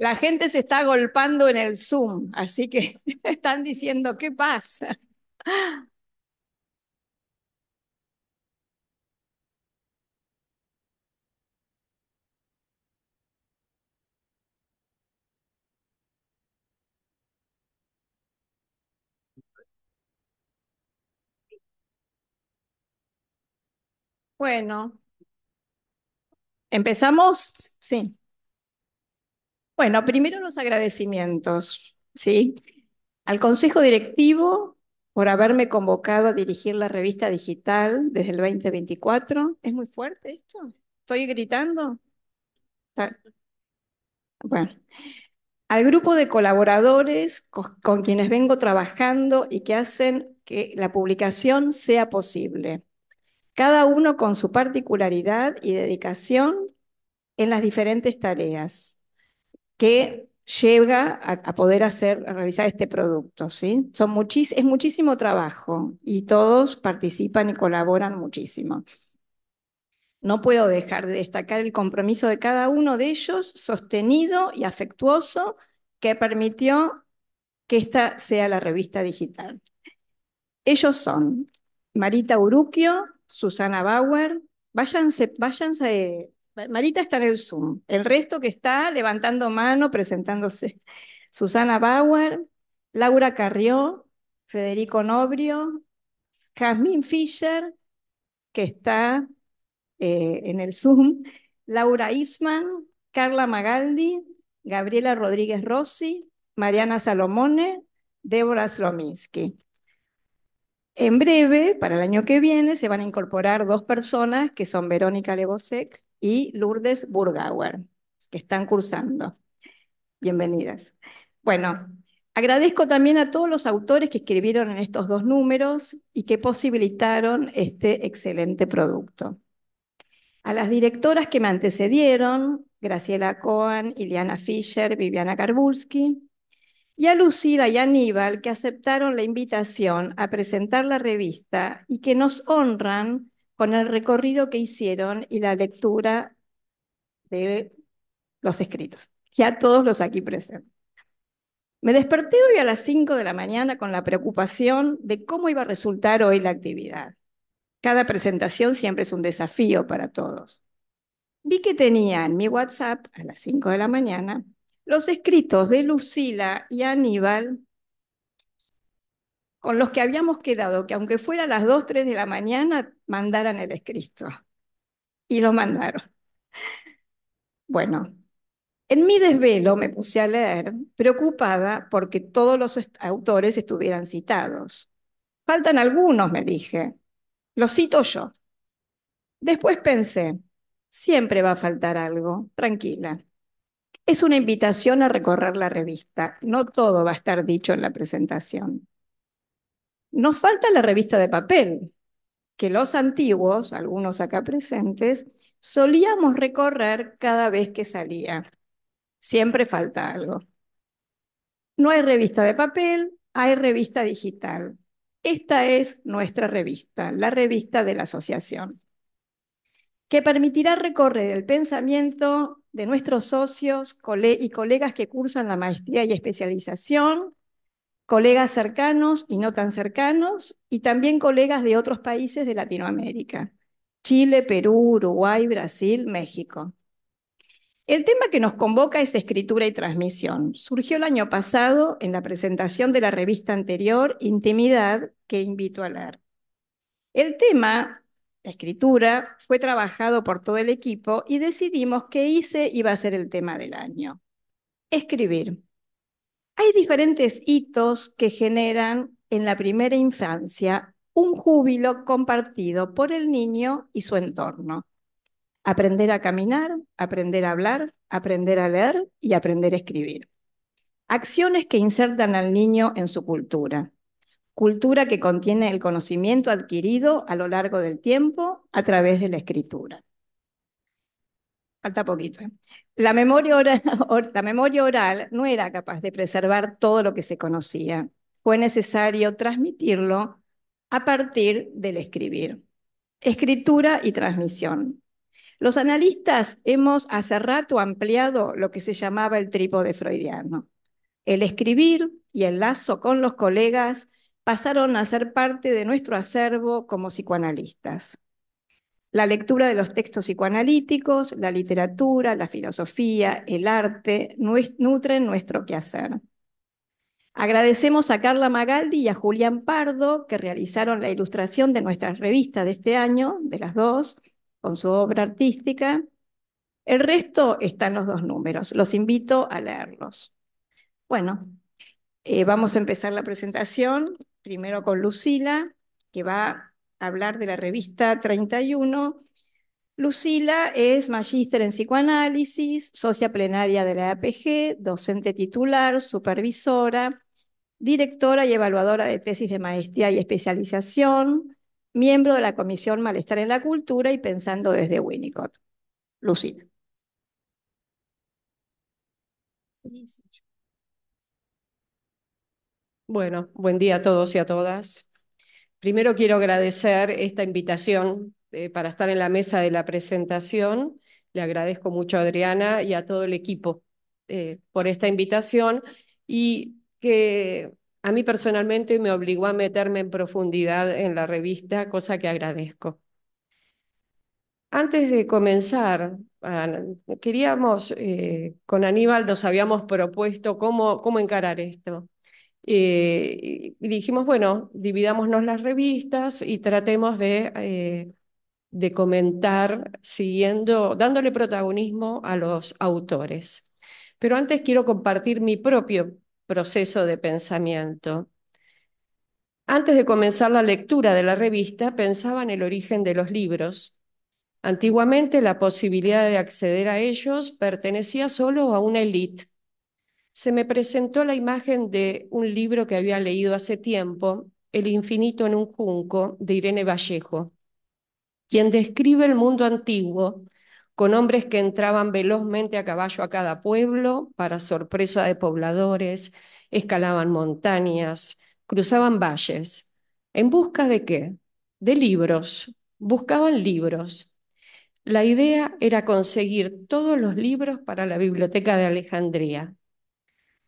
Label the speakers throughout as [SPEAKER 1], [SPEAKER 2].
[SPEAKER 1] La gente se está agolpando en el Zoom, así que están diciendo, ¿qué pasa? Bueno, empezamos. Sí. Bueno, primero los agradecimientos, ¿sí? Al Consejo Directivo por haberme convocado a dirigir la revista digital desde el 2024. ¿Es muy fuerte esto? ¿Estoy gritando? Ah, bueno, al grupo de colaboradores con quienes vengo trabajando y que hacen que la publicación sea posible, cada uno con su particularidad y dedicación en las diferentes tareas que llega a poder a realizar este producto, ¿sí? Es muchísimo trabajo y todos participan y colaboran muchísimo. No puedo dejar de destacar el compromiso de cada uno de ellos, sostenido y afectuoso, que permitió que esta sea la revista digital. Ellos son Marita Uruquio, Susana Bauer. Váyanse. Marita está en el Zoom. El resto que está levantando mano, presentándose. Susana Bauer, Laura Carrió, Federico Nobrio, Jazmín Fischer, que está en el Zoom, Laura Isman, Carla Magaldi, Gabriela Rodríguez Rossi, Mariana Salomone, Débora Slominski. En breve, para el año que viene, se van a incorporar dos personas que son Verónica Lebosec y Lourdes Burgauer, que están cursando. Bienvenidas. Bueno, agradezco también a todos los autores que escribieron en estos dos números y que posibilitaron este excelente producto. A las directoras que me antecedieron, Graciela Cohen, Iliana Fischer, Viviana Karbulski, y a Lucila y Aníbal, que aceptaron la invitación a presentar la revista y que nos honran con el recorrido que hicieron y la lectura de los escritos. Ya todos los aquí presentes. Me desperté hoy a las 5 de la mañana con la preocupación de cómo iba a resultar hoy la actividad. Cada presentación siempre es un desafío para todos. Vi que tenía en mi WhatsApp a las 5 de la mañana los escritos de Lucila y Aníbal con los que habíamos quedado que aunque fuera a las 2, 3 de la mañana, mandaran el escrito. Y lo mandaron. Bueno, en mi desvelo me puse a leer, preocupada porque todos los autores estuvieran citados. Faltan algunos, me dije. Los cito yo. Después pensé, siempre va a faltar algo, tranquila. Es una invitación a recorrer la revista. No todo va a estar dicho en la presentación. Nos falta la revista de papel, que los antiguos, algunos acá presentes, solíamos recorrer cada vez que salía. Siempre falta algo. No hay revista de papel, hay revista digital. Esta es nuestra revista, la revista de la asociación, que permitirá recorrer el pensamiento de nuestros socios y colegas que cursan la maestría y especialización, colegas cercanos y no tan cercanos, y también colegas de otros países de Latinoamérica: Chile, Perú, Uruguay, Brasil, México. El tema que nos convoca es escritura y transmisión. Surgió el año pasado en la presentación de la revista anterior, Intimidad, que invito a leer. El tema, la escritura, fue trabajado por todo el equipo y decidimos que ese iba a ser el tema del año. Escribir. Hay diferentes hitos que generan en la primera infancia un júbilo compartido por el niño y su entorno. Aprender a caminar, aprender a hablar, aprender a leer y aprender a escribir. Acciones que insertan al niño en su cultura. Cultura que contiene el conocimiento adquirido a lo largo del tiempo a través de la escritura. Falta poquito. La memoria oral no era capaz de preservar todo lo que se conocía. Fue necesario transmitirlo a partir del escribir. Escritura y transmisión. Los analistas hemos hace rato ampliado lo que se llamaba el trípode freudiano. El escribir y el lazo con los colegas pasaron a ser parte de nuestro acervo como psicoanalistas. La lectura de los textos psicoanalíticos, la literatura, la filosofía, el arte nutren nuestro quehacer. Agradecemos a Carla Magaldi y a Julián Pardo que realizaron la ilustración de nuestra revista de este año, de las dos, con su obra artística. El resto está en los dos números. Los invito a leerlos. Bueno, vamos a empezar la presentación, primero con Lucila, que va a hablar de la revista 31. Lucila es magíster en psicoanálisis, socia plenaria de la APG, docente titular, supervisora, directora y evaluadora de tesis de maestría y especialización, miembro de la Comisión Malestar en la Cultura y Pensando desde Winnicott. Lucila.
[SPEAKER 2] Bueno, buen día a todos y a todas. Primero quiero agradecer esta invitación para estar en la mesa de la presentación. Le agradezco mucho a Adriana y a todo el equipo por esta invitación y que a mí personalmente me obligó a meterme en profundidad en la revista, cosa que agradezco. Antes de comenzar, queríamos, con Aníbal nos habíamos propuesto cómo encarar esto. Y dijimos, bueno, dividámonos las revistas y tratemos de comentar dándole protagonismo a los autores. Pero antes quiero compartir mi propio proceso de pensamiento. Antes de comenzar la lectura de la revista, pensaba en el origen de los libros. Antiguamente, la posibilidad de acceder a ellos pertenecía solo a una élite. Se me presentó la imagen de un libro que había leído hace tiempo, El infinito en un junco, de Irene Vallejo, quien describe el mundo antiguo con hombres que entraban velozmente a caballo a cada pueblo para sorpresa de pobladores, escalaban montañas, cruzaban valles. ¿En busca de qué? De libros. Buscaban libros. La idea era conseguir todos los libros para la Biblioteca de Alejandría.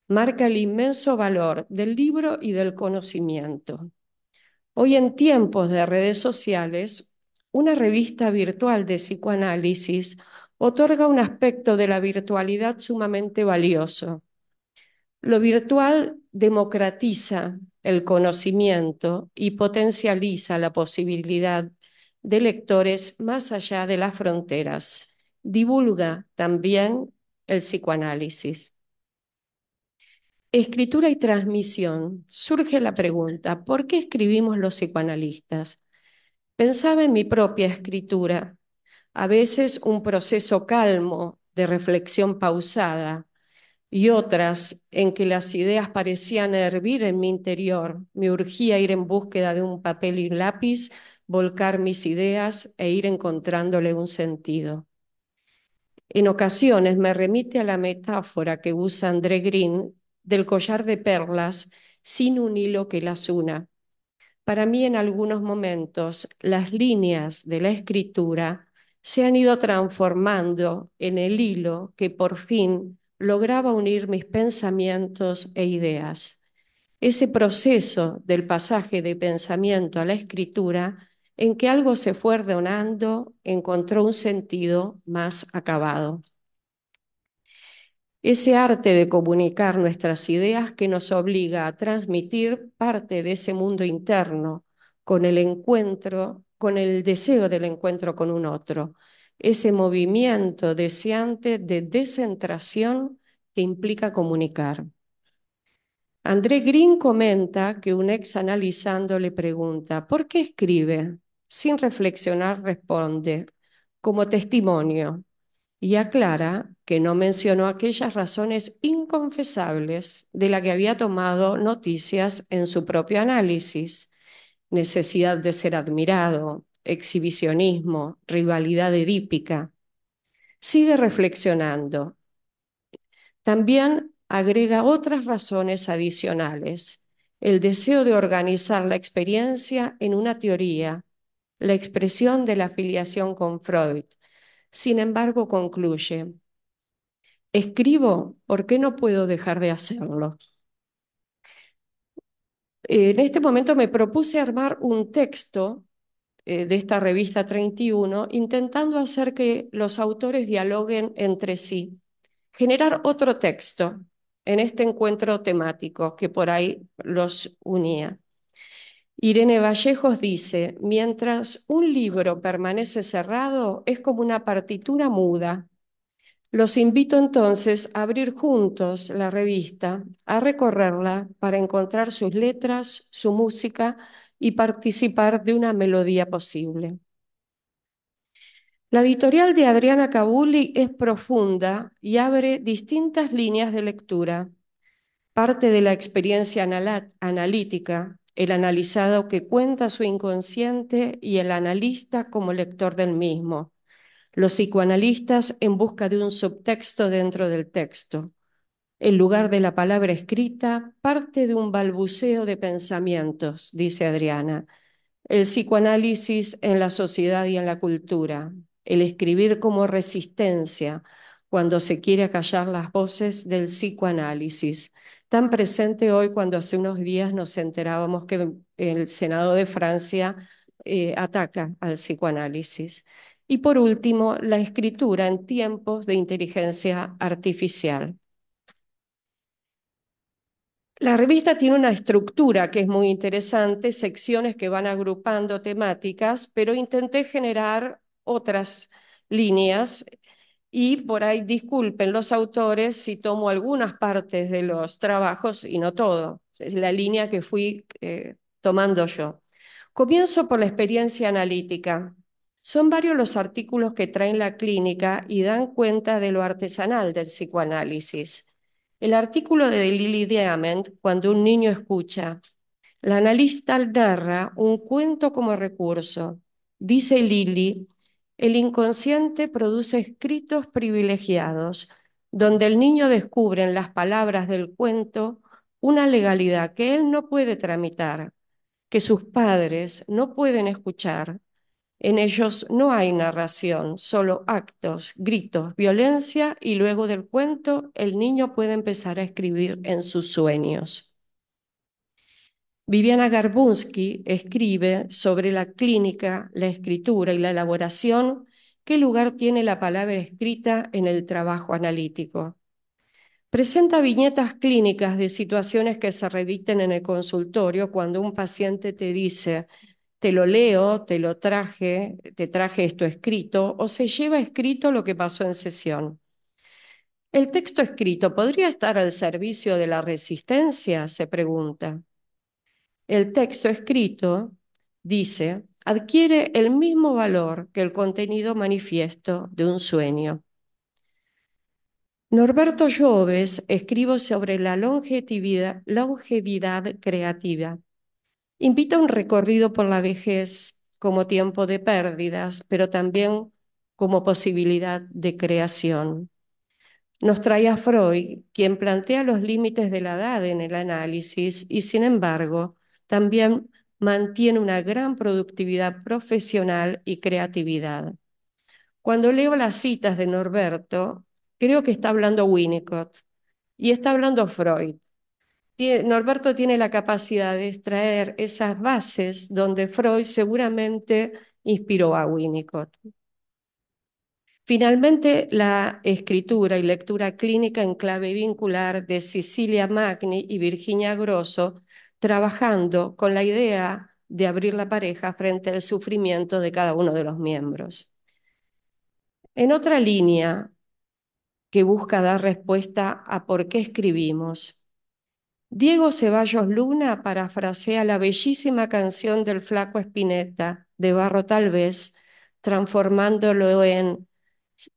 [SPEAKER 2] Marca el inmenso valor del libro y del conocimiento. Hoy en tiempos de redes sociales, una revista virtual de psicoanálisis otorga un aspecto de la virtualidad sumamente valioso. Lo virtual democratiza el conocimiento y potencializa la posibilidad de lectores más allá de las fronteras. Divulga también el psicoanálisis. Escritura y transmisión. Surge la pregunta, ¿por qué escribimos los psicoanalistas? Pensaba en mi propia escritura, a veces un proceso calmo de reflexión pausada y otras en que las ideas parecían hervir en mi interior. Me urgía ir en búsqueda de un papel y lápiz, volcar mis ideas e ir encontrándole un sentido. En ocasiones me remite a la metáfora que usa André Green del collar de perlas sin un hilo que las una. Para mí, en algunos momentos, las líneas de la escritura se han ido transformando en el hilo que por fin lograba unir mis pensamientos e ideas. Ese proceso del pasaje de pensamiento a la escritura, en que algo se fue ordenando, encontró un sentido más acabado. Ese arte de comunicar nuestras ideas que nos obliga a transmitir parte de ese mundo interno con el encuentro, con el deseo del encuentro con un otro, ese movimiento deseante de descentración que implica comunicar. André Green comenta que un ex analizando le pregunta, ¿por qué escribe? Sin reflexionar responde, como testimonio, y aclara que no mencionó aquellas razones inconfesables de las que había tomado noticias en su propio análisis: necesidad de ser admirado, exhibicionismo, rivalidad edípica. Sigue reflexionando. También agrega otras razones adicionales: el deseo de organizar la experiencia en una teoría, la expresión de la afiliación con Freud. Sin embargo, concluye, escribo porque no puedo dejar de hacerlo. En este momento me propuse armar un texto de esta revista 31, intentando hacer que los autores dialoguen entre sí, generar otro texto en este encuentro temático que por ahí los unía. Irene Vallejos dice, mientras un libro permanece cerrado, es como una partitura muda. Los invito entonces a abrir juntos la revista, a recorrerla para encontrar sus letras, su música y participar de una melodía posible. La editorial de Adriana Cabuli es profunda y abre distintas líneas de lectura. Parte de la experiencia analítica, el analizado que cuenta su inconsciente y el analista como lector del mismo. Los psicoanalistas en busca de un subtexto dentro del texto. El lugar de la palabra escrita parte de un balbuceo de pensamientos, dice Adriana. El psicoanálisis en la sociedad y en la cultura. El escribir como resistencia cuando se quiere acallar las voces del psicoanálisis. Tan presente hoy cuando hace unos días nos enterábamos que el Senado de Francia ataca al psicoanálisis. Y por último, la escritura en tiempos de inteligencia artificial. La revista tiene una estructura que es muy interesante, secciones que van agrupando temáticas, pero intenté generar otras líneas y por ahí disculpen los autores si tomo algunas partes de los trabajos y no todo. Es la línea que fui tomando yo. Comienzo por la experiencia analítica. Son varios los artículos que traen la clínica y dan cuenta de lo artesanal del psicoanálisis. El artículo de Lily Diamond, cuando un niño escucha, la analista narra un cuento como recurso. Dice Lily, el inconsciente produce escritos privilegiados, donde el niño descubre en las palabras del cuento una legalidad que él no puede tramitar, que sus padres no pueden escuchar. En ellos no hay narración, solo actos, gritos, violencia y luego del cuento el niño puede empezar a escribir en sus sueños. Viviana Garbunsky escribe sobre la clínica, la escritura y la elaboración, qué lugar tiene la palabra escrita en el trabajo analítico. Presenta viñetas clínicas de situaciones que se repiten en el consultorio cuando un paciente te dice, te lo leo, te traje esto escrito, o se lleva escrito lo que pasó en sesión. ¿El texto escrito podría estar al servicio de la resistencia? Se pregunta. El texto escrito, dice, adquiere el mismo valor que el contenido manifiesto de un sueño. Norberto Lloves escribe sobre la longevidad creativa. Invita a un recorrido por la vejez como tiempo de pérdidas, pero también como posibilidad de creación. Nos trae a Freud, quien plantea los límites de la edad en el análisis y, sin embargo, también mantiene una gran productividad profesional y creatividad. Cuando leo las citas de Norberto, creo que está hablando Winnicott y está hablando Freud. Norberto tiene la capacidad de extraer esas bases donde Freud seguramente inspiró a Winnicott. Finalmente, la escritura y lectura clínica en clave vincular de Cecilia Magni y Virginia Grosso, trabajando con la idea de abrir la pareja frente al sufrimiento de cada uno de los miembros. En otra línea que busca dar respuesta a por qué escribimos, Diego Ceballos Luna parafrasea la bellísima canción del Flaco Espineta, de Barro tal vez, transformándolo en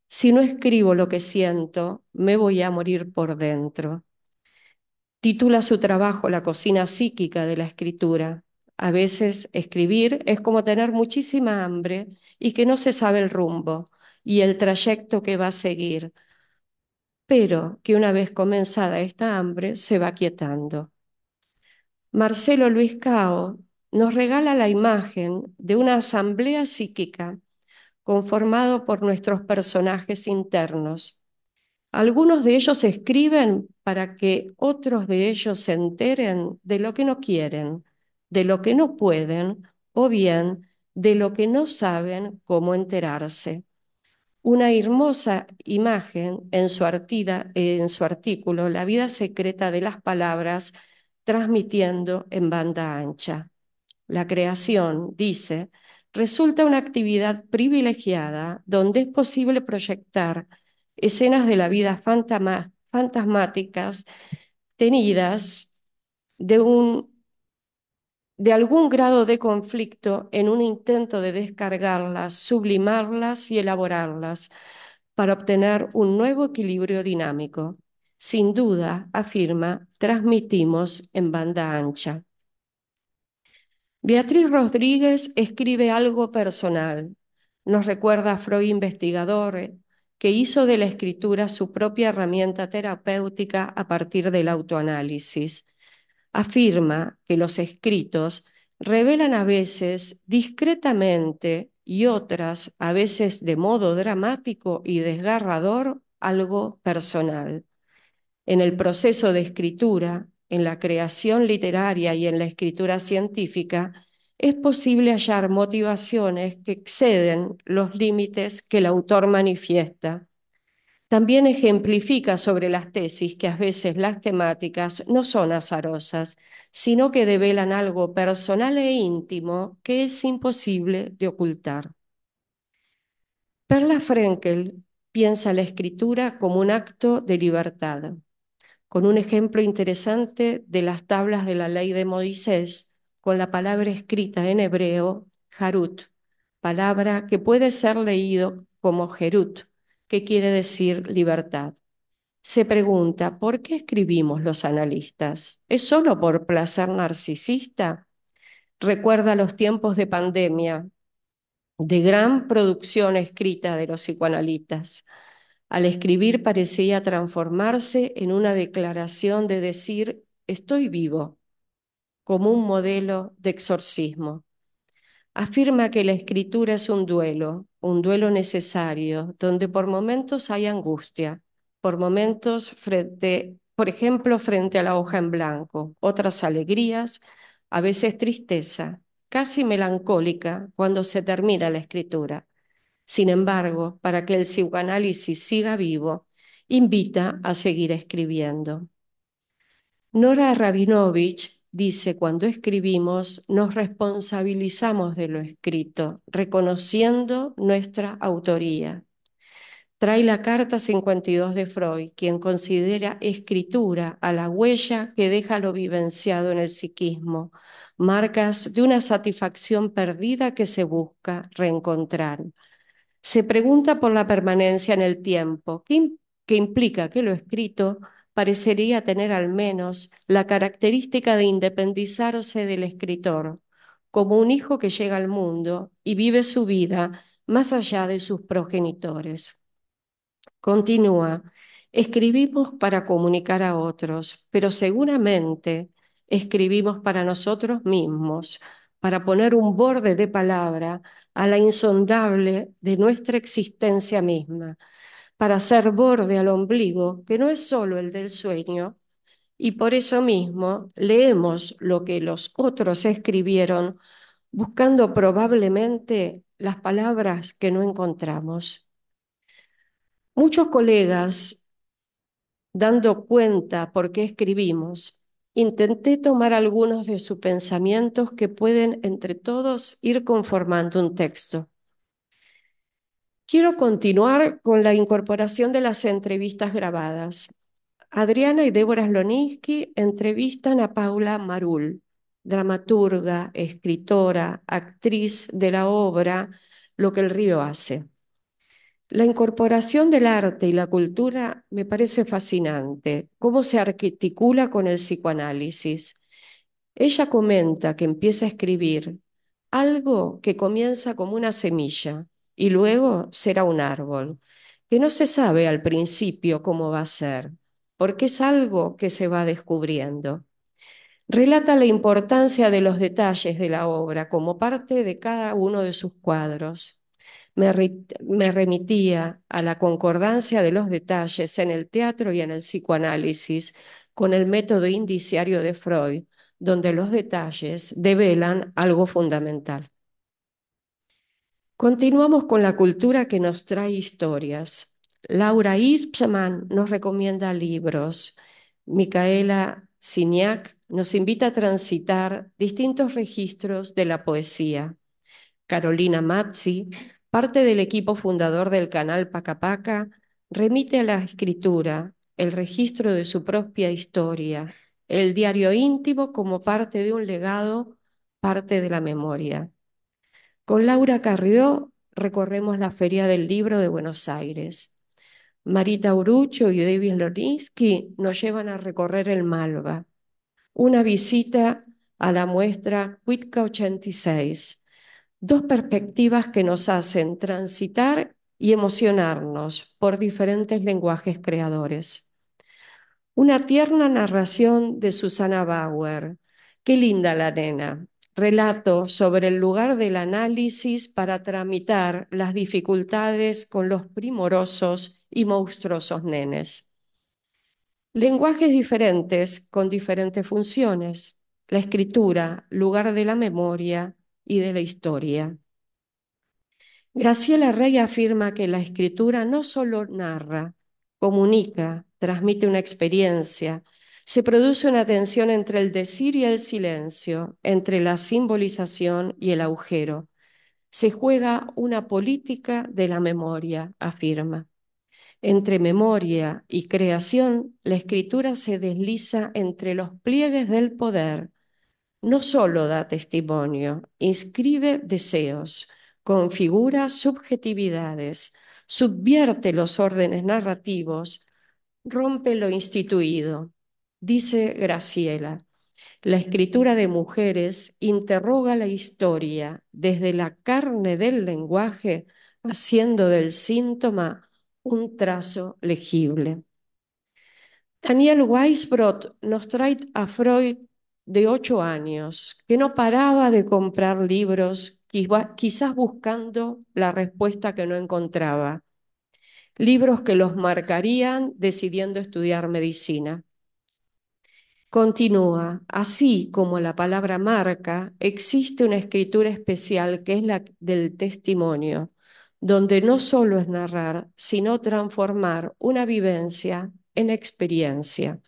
[SPEAKER 2] si no escribo lo que siento, me voy a morir por dentro. Titula su trabajo La cocina psíquica de la escritura. A veces escribir es como tener muchísima hambre y que no se sabe el rumbo y el trayecto que va a seguir, pero que una vez comenzada esta hambre se va quietando. Marcelo Luis Cao nos regala la imagen de una asamblea psíquica conformado por nuestros personajes internos. Algunos de ellos escriben para que otros de ellos se enteren de lo que no quieren, de lo que no pueden o bien de lo que no saben cómo enterarse. Una hermosa imagen en su artículo La vida secreta de las palabras, transmitiendo en banda ancha. La creación, dice, resulta una actividad privilegiada donde es posible proyectar escenas de la vida fantasmáticas tenidas de de algún grado de conflicto en un intento de descargarlas, sublimarlas y elaborarlas para obtener un nuevo equilibrio dinámico. Sin duda, afirma, transmitimos en banda ancha. Beatriz Rodríguez escribe algo personal. Nos recuerda a Freud investigador que hizo de la escritura su propia herramienta terapéutica a partir del autoanálisis. Afirma que los escritos revelan a veces discretamente y otras a veces de modo dramático y desgarrador algo personal. En el proceso de escritura, en la creación literaria y en la escritura científica, es posible hallar motivaciones que exceden los límites que el autor manifiesta. También ejemplifica sobre las tesis que a veces las temáticas no son azarosas, sino que develan algo personal e íntimo que es imposible de ocultar. Perla Frenkel piensa la escritura como un acto de libertad, con un ejemplo interesante de las tablas de la ley de Moisés, con la palabra escrita en hebreo, harut, palabra que puede ser leído como Jerut, que quiere decir libertad. Se pregunta, ¿por qué escribimos los analistas? ¿Es solo por placer narcisista? Recuerda los tiempos de pandemia, de gran producción escrita de los psicoanalistas. Al escribir parecía transformarse en una declaración de decir, estoy vivo, como un modelo de exorcismo. Afirma que la escritura es un duelo necesario, donde por momentos hay angustia, por momentos por ejemplo, frente a la hoja en blanco, otras alegrías, a veces tristeza, casi melancólica cuando se termina la escritura. Sin embargo, para que el psicoanálisis siga vivo, invita a seguir escribiendo. Nora Rabinovich dice, cuando escribimos nos responsabilizamos de lo escrito, reconociendo nuestra autoría. Trae la carta 52 de Freud, quien considera escritura a la huella que deja lo vivenciado en el psiquismo, marcas de una satisfacción perdida que se busca reencontrar. Se pregunta por la permanencia en el tiempo, que implica que lo escrito parecería tener al menos la característica de independizarse del escritor, como un hijo que llega al mundo y vive su vida más allá de sus progenitores. Continúa, escribimos para comunicar a otros, pero seguramente escribimos para nosotros mismos, para poner un borde de palabra a la insondable de nuestra existencia misma, para hacer borde al ombligo, que no es solo el del sueño, y por eso mismo leemos lo que los otros escribieron, buscando probablemente las palabras que no encontramos. Muchos colegas dando cuenta por qué escribimos, intenté tomar algunos de sus pensamientos que pueden entre todos ir conformando un texto. Quiero continuar con la incorporación de las entrevistas grabadas. Adriana y Débora Sloniski entrevistan a Paula Marul, dramaturga, escritora, actriz de la obra Lo que el río hace. La incorporación del arte y la cultura me parece fascinante, cómo se articula con el psicoanálisis. Ella comenta que empieza a escribir algo que comienza como una semilla y luego será un árbol, que no se sabe al principio cómo va a ser, porque es algo que se va descubriendo. Relata la importancia de los detalles de la obra como parte de cada uno de sus cuadros. me remitía a la concordancia de los detalles en el teatro y en el psicoanálisis con el método indiciario de Freud, donde los detalles develan algo fundamental. Continuamos con la cultura que nos trae historias. Laura Ispman nos recomienda libros. Micaela Signac nos invita a transitar distintos registros de la poesía. Carolina Mazzi, parte del equipo fundador del canal Paca Paca, remite a la escritura, el registro de su propia historia, el diario íntimo como parte de un legado, parte de la memoria. Con Laura Carrió recorremos la Feria del Libro de Buenos Aires. Marita Urucho y David Loninsky nos llevan a recorrer el Malva, una visita a la muestra Cuitca 86, dos perspectivas que nos hacen transitar y emocionarnos por diferentes lenguajes creadores. Una tierna narración de Susana Bauer. Qué linda la nena. Relato sobre el lugar del análisis para tramitar las dificultades con los primorosos y monstruosos nenes. Lenguajes diferentes con diferentes funciones. La escritura, lugar de la memoria y de la historia. Graciela Rey afirma que la escritura no solo narra, comunica, transmite una experiencia, se produce una tensión entre el decir y el silencio, entre la simbolización y el agujero. Se juega una política de la memoria, afirma. Entre memoria y creación, la escritura se desliza entre los pliegues del poder. No solo da testimonio, inscribe deseos, configura subjetividades, subvierte los órdenes narrativos, rompe lo instituido. Dice Graciela, la escritura de mujeres interroga la historia desde la carne del lenguaje, haciendo del síntoma un trazo legible. Daniel Weisbrot nos trae a Freud de 8 años, que no paraba de comprar libros, quizás buscando la respuesta que no encontraba. Libros que los marcarían decidiendo estudiar medicina. Continúa, así como la palabra marca, existe una escritura especial que es la del testimonio, donde no solo es narrar, sino transformar una vivencia en experiencia.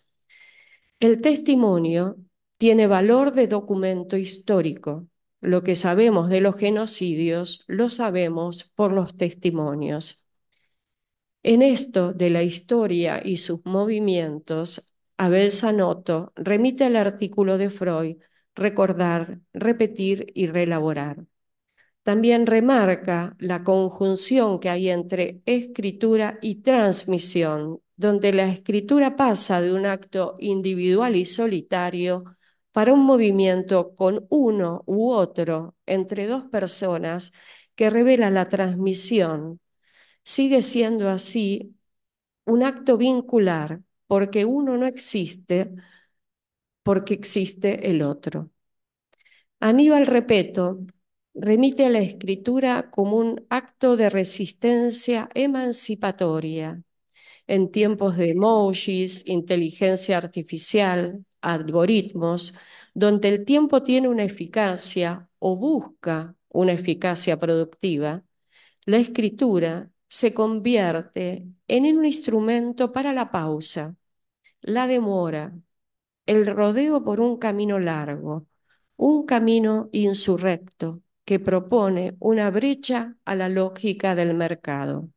[SPEAKER 2] El testimonio tiene valor de documento histórico. Lo que sabemos de los genocidios lo sabemos por los testimonios. En esto de la historia y sus movimientos, Abel Sanotto remite al artículo de Freud, recordar, repetir y reelaborar. También remarca la conjunción que hay entre escritura y transmisión, donde la escritura pasa de un acto individual y solitario para un movimiento con uno u otro entre dos personas que revela la transmisión. Sigue siendo así un acto vincular, porque uno no existe, porque existe el otro. Aníbal Repeto remite a la escritura como un acto de resistencia emancipatoria en tiempos de emojis, inteligencia artificial, algoritmos, donde el tiempo tiene una eficacia o busca una eficacia productiva. La escritura se convierte en un instrumento para la pausa, la demora, el rodeo por un camino largo, un camino insurrecto que propone una brecha a la lógica del mercado.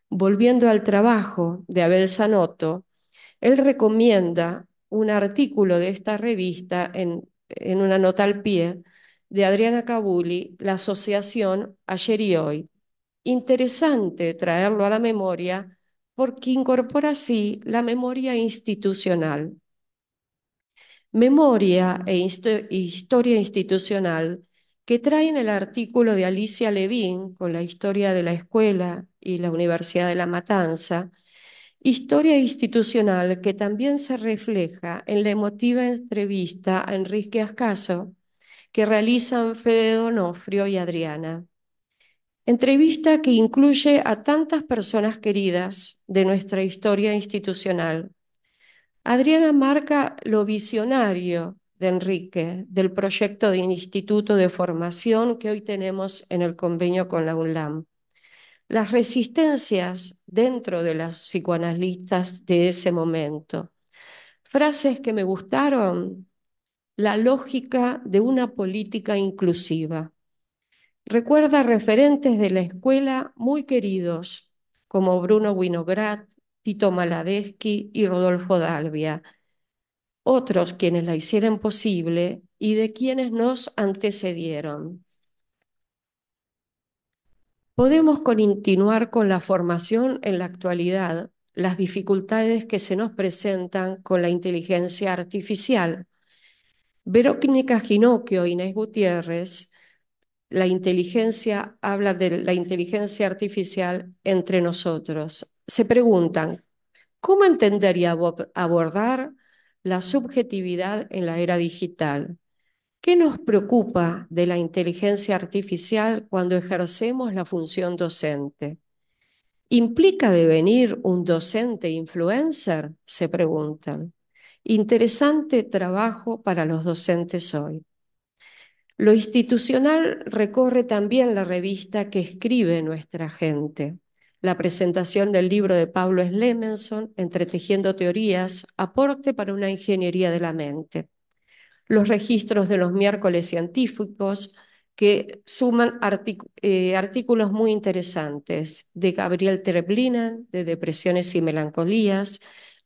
[SPEAKER 2] Volviendo al trabajo de Abel Sanotto, él recomienda un artículo de esta revista en una nota al pie de Adriana Cabuli, La Asociación Ayer y Hoy. Interesante traerlo a la memoria porque incorpora así la memoria institucional. Memoria e historia institucional que traen el artículo de Alicia Levin con la historia de la escuela y la Universidad de La Matanza, historia institucional que también se refleja en la emotiva entrevista a Enrique Ascaso que realizan Fede Donofrio y Adriana. Entrevista que incluye a tantas personas queridas de nuestra historia institucional. Adriana marca lo visionario de Enrique, del proyecto de instituto de formación que hoy tenemos en el convenio con la UNLAM. Las resistencias dentro de las psicoanalistas de ese momento. Frases que me gustaron: la lógica de una política inclusiva. Recuerda referentes de la escuela muy queridos, como Bruno Winograd, Tito Maladeschi y Rodolfo Dalvia, otros quienes la hicieron posible y de quienes nos antecedieron. Podemos continuar con la formación en la actualidad, las dificultades que se nos presentan con la inteligencia artificial. Verónica Ginocchio e Inés Gutiérrez, la inteligencia, habla de la inteligencia artificial entre nosotros. Se preguntan, ¿cómo entender y abordar la subjetividad en la era digital? ¿Qué nos preocupa de la inteligencia artificial cuando ejercemos la función docente? ¿Implica devenir un docente influencer? Se preguntan. Interesante trabajo para los docentes hoy. Lo institucional recorre también la revista que escribe nuestra gente. La presentación del libro de Pablo Slemenson, Entretejiendo Teorías, aporte para una ingeniería de la mente. Los registros de los miércoles científicos que suman artículos muy interesantes de Gabriel Treblinen, de Depresiones y Melancolías,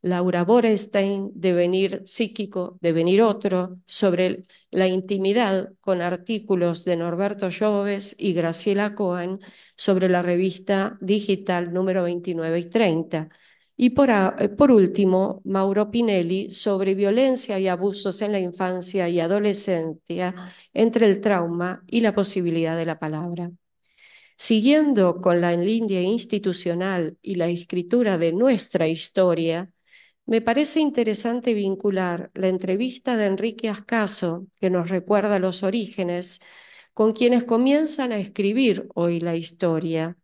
[SPEAKER 2] Laura Borestein, Devenir psíquico, Devenir otro, sobre la intimidad, con artículos de Norberto Lloves y Graciela Cohen sobre la revista digital número 29 y 30. Y por último, Mauro Pinelli sobre violencia y abusos en la infancia y adolescencia entre el trauma y la posibilidad de la palabra. Siguiendo con la línea institucional y la escritura de nuestra historia, me parece interesante vincular la entrevista de Enrique Ascaso, que nos recuerda los orígenes, con quienes comienzan a escribir hoy la historia,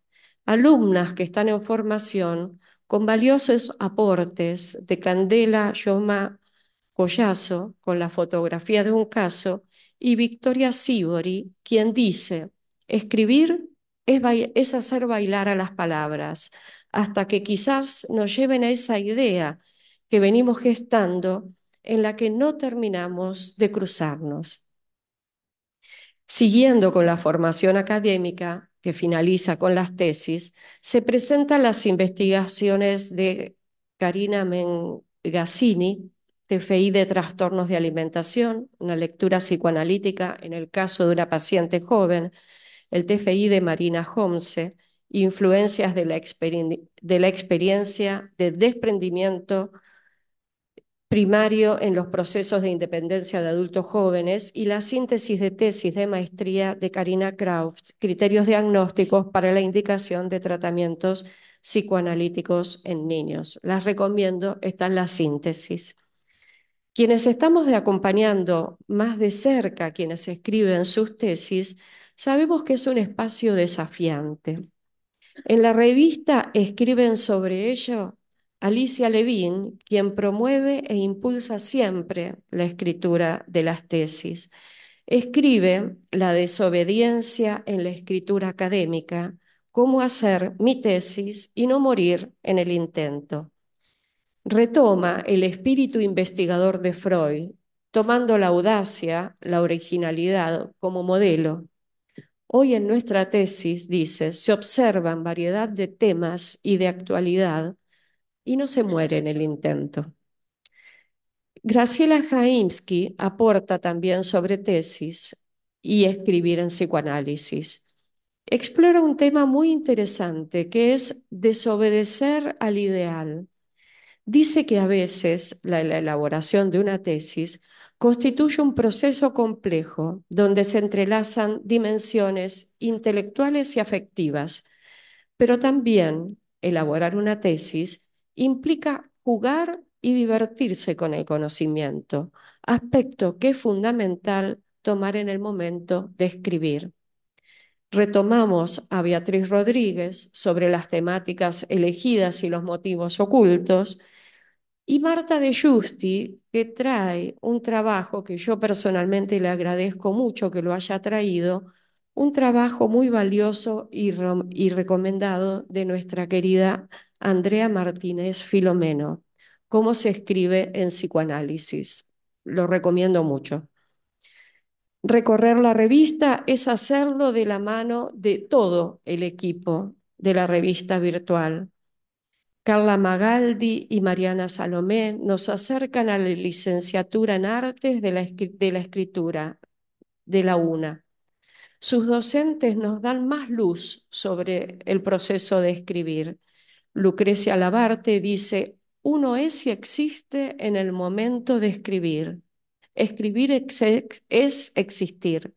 [SPEAKER 2] alumnas que están en formación con valiosos aportes de Candela Yoma Collazo, con la fotografía de un caso, y Victoria Sibori, quien dice, escribir es hacer bailar a las palabras, hasta que quizás nos lleven a esa idea que venimos gestando en la que no terminamos de cruzarnos. Siguiendo con la formación académica, que finaliza con las tesis, se presentan las investigaciones de Karina Mengassini, TFI de trastornos de alimentación, una lectura psicoanalítica en el caso de una paciente joven, el TFI de Marina Homse, influencias de la experiencia de desprendimiento primario en los procesos de independencia de adultos jóvenes, y la síntesis de tesis de maestría de Karina Kraus, criterios diagnósticos para la indicación de tratamientos psicoanalíticos en niños. Las recomiendo, está en la síntesis. Quienes estamos acompañando más de cerca, quienes escriben sus tesis, sabemos que es un espacio desafiante. En la revista escriben sobre ello Alicia Levin, quien promueve e impulsa siempre la escritura de las tesis. Escribe La desobediencia en la escritura académica, cómo hacer mi tesis y no morir en el intento. Retoma el espíritu investigador de Freud, tomando la audacia, la originalidad como modelo. Hoy en nuestra tesis, dice, se observan variedad de temas y de actualidad y no se muere en el intento. Graciela Jaimsky aporta también sobre tesis y escribir en psicoanálisis. Explora un tema muy interesante que es desobedecer al ideal. Dice que a veces la elaboración de una tesis constituye un proceso complejo donde se entrelazan dimensiones intelectuales y afectivas, pero también elaborar una tesis implica jugar y divertirse con el conocimiento, aspecto que es fundamental tomar en el momento de escribir. Retomamos a Beatriz Rodríguez sobre las temáticas elegidas y los motivos ocultos, y Marta de Giusti, que trae un trabajo que yo personalmente le agradezco mucho que lo haya traído, un trabajo muy valioso y recomendado de nuestra querida Andrea Martínez Filomeno, Cómo se escribe en psicoanálisis. Lo recomiendo mucho. Recorrer la revista es hacerlo de la mano de todo el equipo de la revista virtual. Carla Magaldi y Mariana Salomé nos acercan a la licenciatura en artes de la escritura de la UNA. Sus docentes nos dan más luz sobre el proceso de escribir. Lucrecia Labarte dice, uno es y existe en el momento de escribir. Escribir es existir.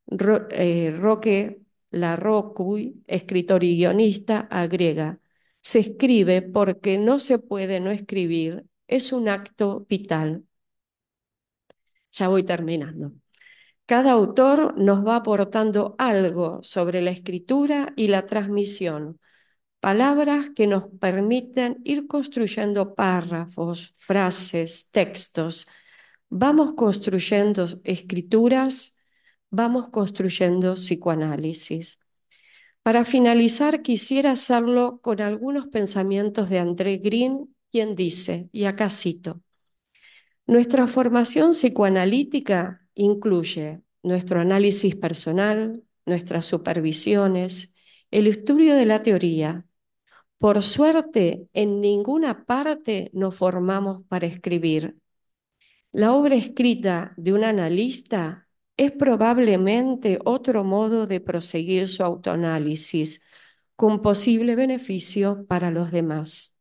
[SPEAKER 2] Roque Larrocuy, escritor y guionista, agrega, se escribe porque no se puede no escribir, es un acto vital. Ya voy terminando. Cada autor nos va aportando algo sobre la escritura y la transmisión, palabras que nos permiten ir construyendo párrafos, frases, textos. Vamos construyendo escrituras, vamos construyendo psicoanálisis. Para finalizar, quisiera hacerlo con algunos pensamientos de André Green, quien dice, y acá cito, nuestra formación psicoanalítica incluye nuestro análisis personal, nuestras supervisiones, el estudio de la teoría. Por suerte, en ninguna parte nos formamos para escribir. La obra escrita de un analista es probablemente otro modo de proseguir su autoanálisis, con posible beneficio para los demás.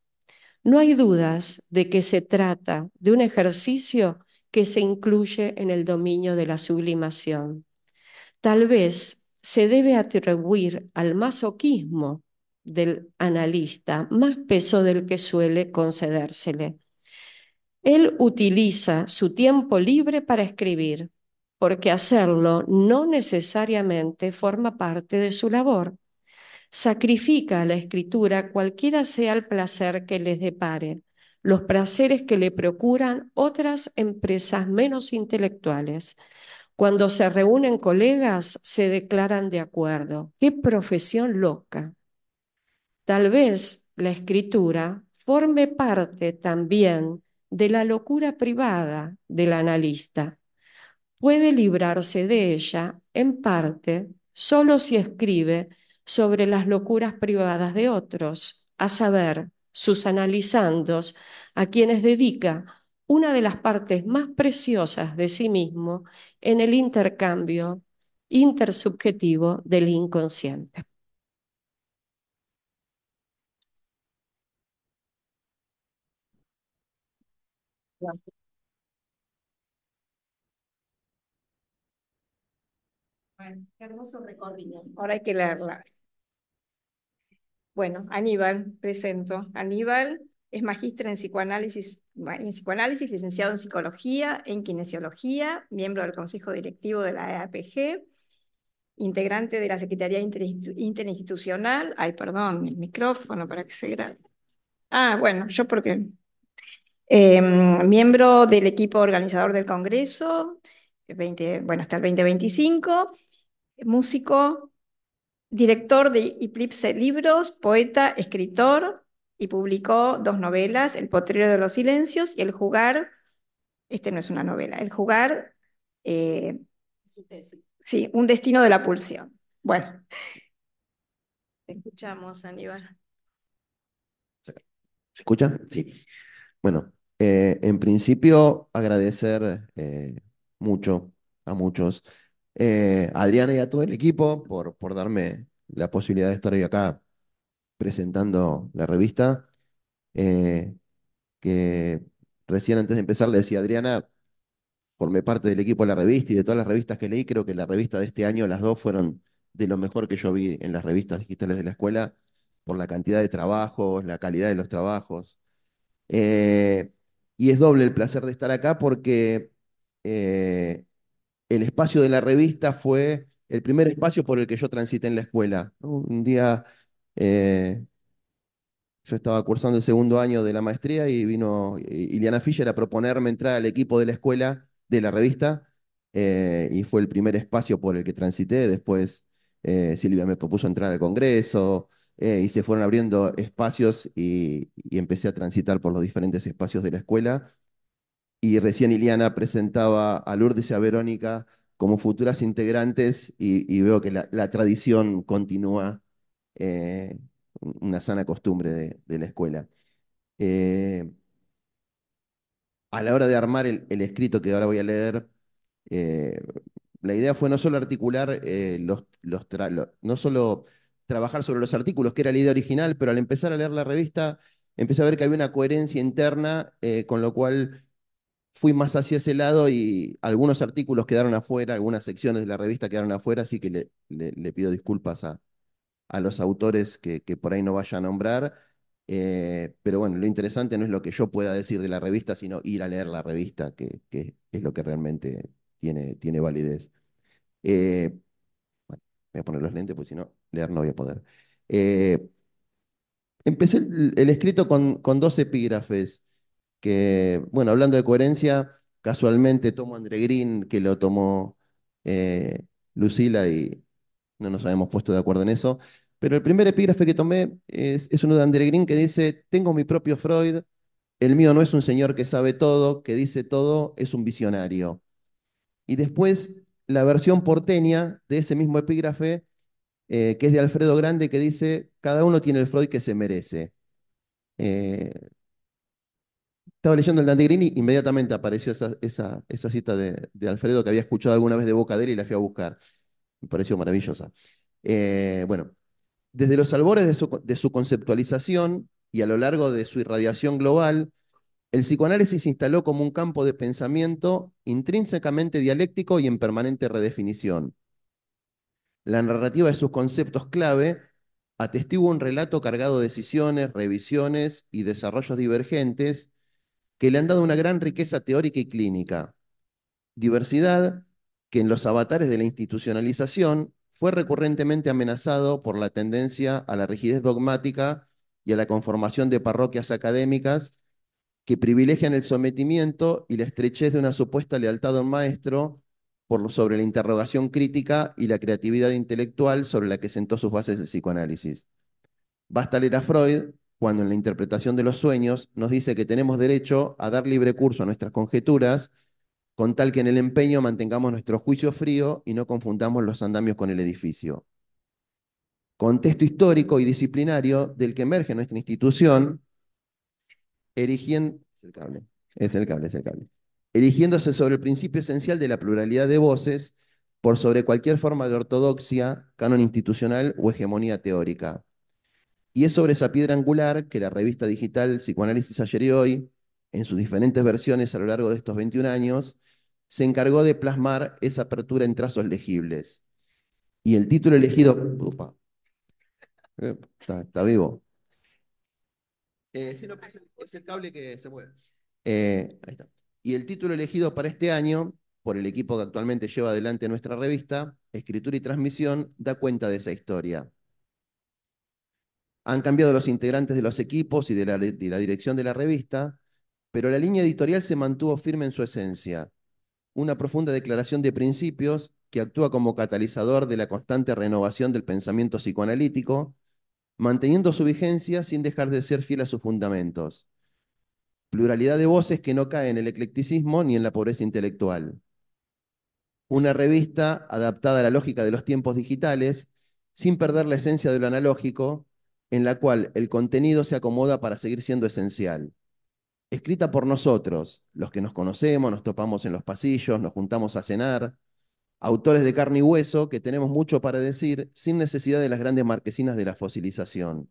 [SPEAKER 2] No hay dudas de que se trata de un ejercicio que se incluye en el dominio de la sublimación. Tal vez se debe atribuir al masoquismo del analista más peso del que suele concedérsele. Él utiliza su tiempo libre para escribir, porque hacerlo no necesariamente forma parte de su labor. Sacrifica a la escritura cualquiera sea el placer que les depare, los placeres que le procuran otras empresas menos intelectuales. Cuando se reúnen colegas, se declaran de acuerdo. ¡Qué profesión loca! Tal vez la escritura forme parte también de la locura privada del analista. Puede librarse de ella, en parte, solo si escribe sobre las locuras privadas de otros, a saber, sus analizandos, a quienes dedica una de las partes más preciosas de sí mismo en el intercambio intersubjetivo del inconsciente.
[SPEAKER 1] Bueno, qué hermoso recorrido. Ahora hay que leerla. Bueno, Aníbal, presento. Aníbal es magíster en psicoanálisis, licenciado en psicología, en kinesiología, miembro del consejo directivo de la EAPG, integrante de la Secretaría Interinstitucional. Ay, perdón, el micrófono para que se grabe. Ah, bueno, yo porque miembro del equipo organizador del Congreso, bueno, hasta el 2025, músico, director de Eclipse Libros, poeta, escritor, y publicó dos novelas, El potrero de los silencios y El jugar, este no es una novela, El jugar, eh,
[SPEAKER 2] Su tesis.
[SPEAKER 1] sí, un destino de la pulsión. Bueno, te escuchamos, Aníbal.
[SPEAKER 3] ¿Se escucha? Sí. Bueno, en principio agradecer mucho a muchos, a Adriana y a todo el equipo por darme la posibilidad de estar hoy acá presentando la revista, eh, que recién antes de empezar le decía a Adriana, formé parte del equipo de la revista y de todas las revistas que leí, creo que la revista de este año, las dos fueron de lo mejor que yo vi en las revistas digitales de la escuela, por la cantidad de trabajos, la calidad de los trabajos. Eh, y es doble el placer de estar acá porque eh, el espacio de la revista fue el primer espacio por el que yo transité en la escuela, ¿no? Un día eh, yo estaba cursando el segundo año de la maestría y vino Iliana Fischer a proponerme entrar al equipo de la escuela, de la revista, y fue el primer espacio por el que transité. Después Silvia me propuso entrar al Congreso, y se fueron abriendo espacios y empecé a transitar por los diferentes espacios de la escuela. Y recién Iliana presentaba a Lourdes y a Verónica como futuras integrantes y veo que la tradición continúa, eh, una sana costumbre de la escuela. Eh, a la hora de armar el escrito que ahora voy a leer, eh, la idea fue no solo articular no solo trabajar sobre los artículos, que era la idea original, pero al empezar a leer la revista, empecé a ver que había una coherencia interna, con lo cual fui más hacia ese lado y algunos artículos quedaron afuera, algunas secciones de la revista quedaron afuera, así que le pido disculpas a los autores que por ahí no vaya a nombrar. Pero bueno, lo interesante no es lo que yo pueda decir de la revista, sino ir a leer la revista, que es lo que realmente tiene validez. Eh, bueno, voy a poner los lentes, porque si no, leer no voy a poder. Eh, Empecé el escrito con dos epígrafes que, bueno, hablando de coherencia, casualmente tomo André Green, que lo tomó Lucila, y no nos habíamos puesto de acuerdo en eso. Pero el primer epígrafe que tomé es uno de André Green que dice: tengo mi propio Freud, el mío no es un señor que sabe todo, que dice todo, es un visionario. Y después la versión porteña de ese mismo epígrafe, que es de Alfredo Grande, que dice: cada uno tiene el Freud que se merece. Eh, Estaba leyendo el Dante Grini, inmediatamente apareció esa cita de Alfredo que había escuchado alguna vez de boca de él y la fui a buscar. Me pareció maravillosa. Bueno, desde los albores de su conceptualización y a lo largo de su irradiación global, el psicoanálisis se instaló como un campo de pensamiento intrínsecamente dialéctico y en permanente redefinición. La narrativa de sus conceptos clave atestigua un relato cargado de decisiones, revisiones y desarrollos divergentes que le han dado una gran riqueza teórica y clínica, diversidad que en los avatares de la institucionalización fue recurrentemente amenazado por la tendencia a la rigidez dogmática y a la conformación de parroquias académicas que privilegian el sometimiento y la estrechez de una supuesta lealtad a un maestro sobre la interrogación crítica y la creatividad intelectual sobre la que sentó sus bases del psicoanálisis. Basta leer a Freud cuando en la interpretación de los sueños nos dice que tenemos derecho a dar libre curso a nuestras conjeturas, con tal que en el empeño mantengamos nuestro juicio frío y no confundamos los andamios con el edificio. Contexto histórico y disciplinario del que emerge nuestra institución, erigiendo, es el cable, erigiéndose sobre el principio esencial de la pluralidad de voces por sobre cualquier forma de ortodoxia, canon institucional o hegemonía teórica. Y es sobre esa piedra angular que la revista digital Psicoanálisis Ayer y Hoy, en sus diferentes versiones a lo largo de estos 21 años, se encargó de plasmar esa apertura en trazos legibles. Y el título elegido, upa, está vivo. Sí, no, pues es el cable que se mueve. Ahí está. Y el título elegido para este año, por el equipo que actualmente lleva adelante nuestra revista, Escritura y Transmisión, da cuenta de esa historia. Han cambiado los integrantes de los equipos y de la dirección de la revista, pero la línea editorial se mantuvo firme en su esencia, una profunda declaración de principios que actúa como catalizador de la constante renovación del pensamiento psicoanalítico, manteniendo su vigencia sin dejar de ser fiel a sus fundamentos. Pluralidad de voces que no cae en el eclecticismo ni en la pobreza intelectual. Una revista adaptada a la lógica de los tiempos digitales, sin perder la esencia de lo analógico, en la cual el contenido se acomoda para seguir siendo esencial. Escrita por nosotros, los que nos conocemos, nos topamos en los pasillos, nos juntamos a cenar, autores de carne y hueso que tenemos mucho para decir sin necesidad de las grandes marquesinas de la fosilización.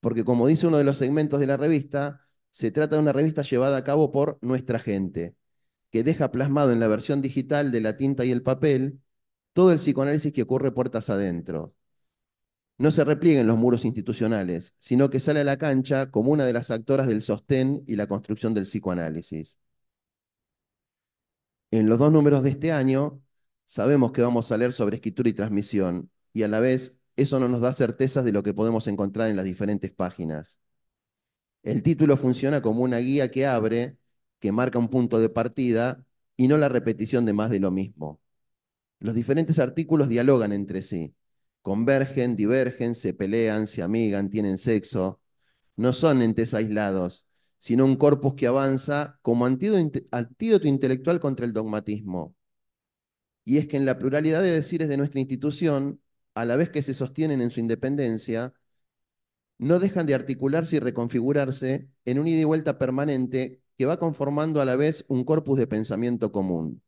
[SPEAKER 3] Porque como dice uno de los segmentos de la revista, se trata de una revista llevada a cabo por nuestra gente, que deja plasmado en la versión digital de la tinta y el papel todo el psicoanálisis que ocurre puertas adentro. No se repliega en los muros institucionales, sino que sale a la cancha como una de las actoras del sostén y la construcción del psicoanálisis. En los dos números de este año Sabemos que vamos a leer sobre escritura y transmisión, y a la vez eso no nos da certezas de lo que podemos encontrar en las diferentes páginas. El título funciona como una guía que abre, que marca un punto de partida y no la repetición de más de lo mismo. Los diferentes artículos dialogan entre sí, convergen, divergen, se pelean, se amigan, tienen sexo. No son entes aislados, sino un corpus que avanza como antídoto intelectual contra el dogmatismo. Y es que en la pluralidad de decires de nuestra institución, a la vez que se sostienen en su independencia, no dejan de articularse y reconfigurarse en un ida y vuelta permanente que va conformando a la vez un corpus de pensamiento común.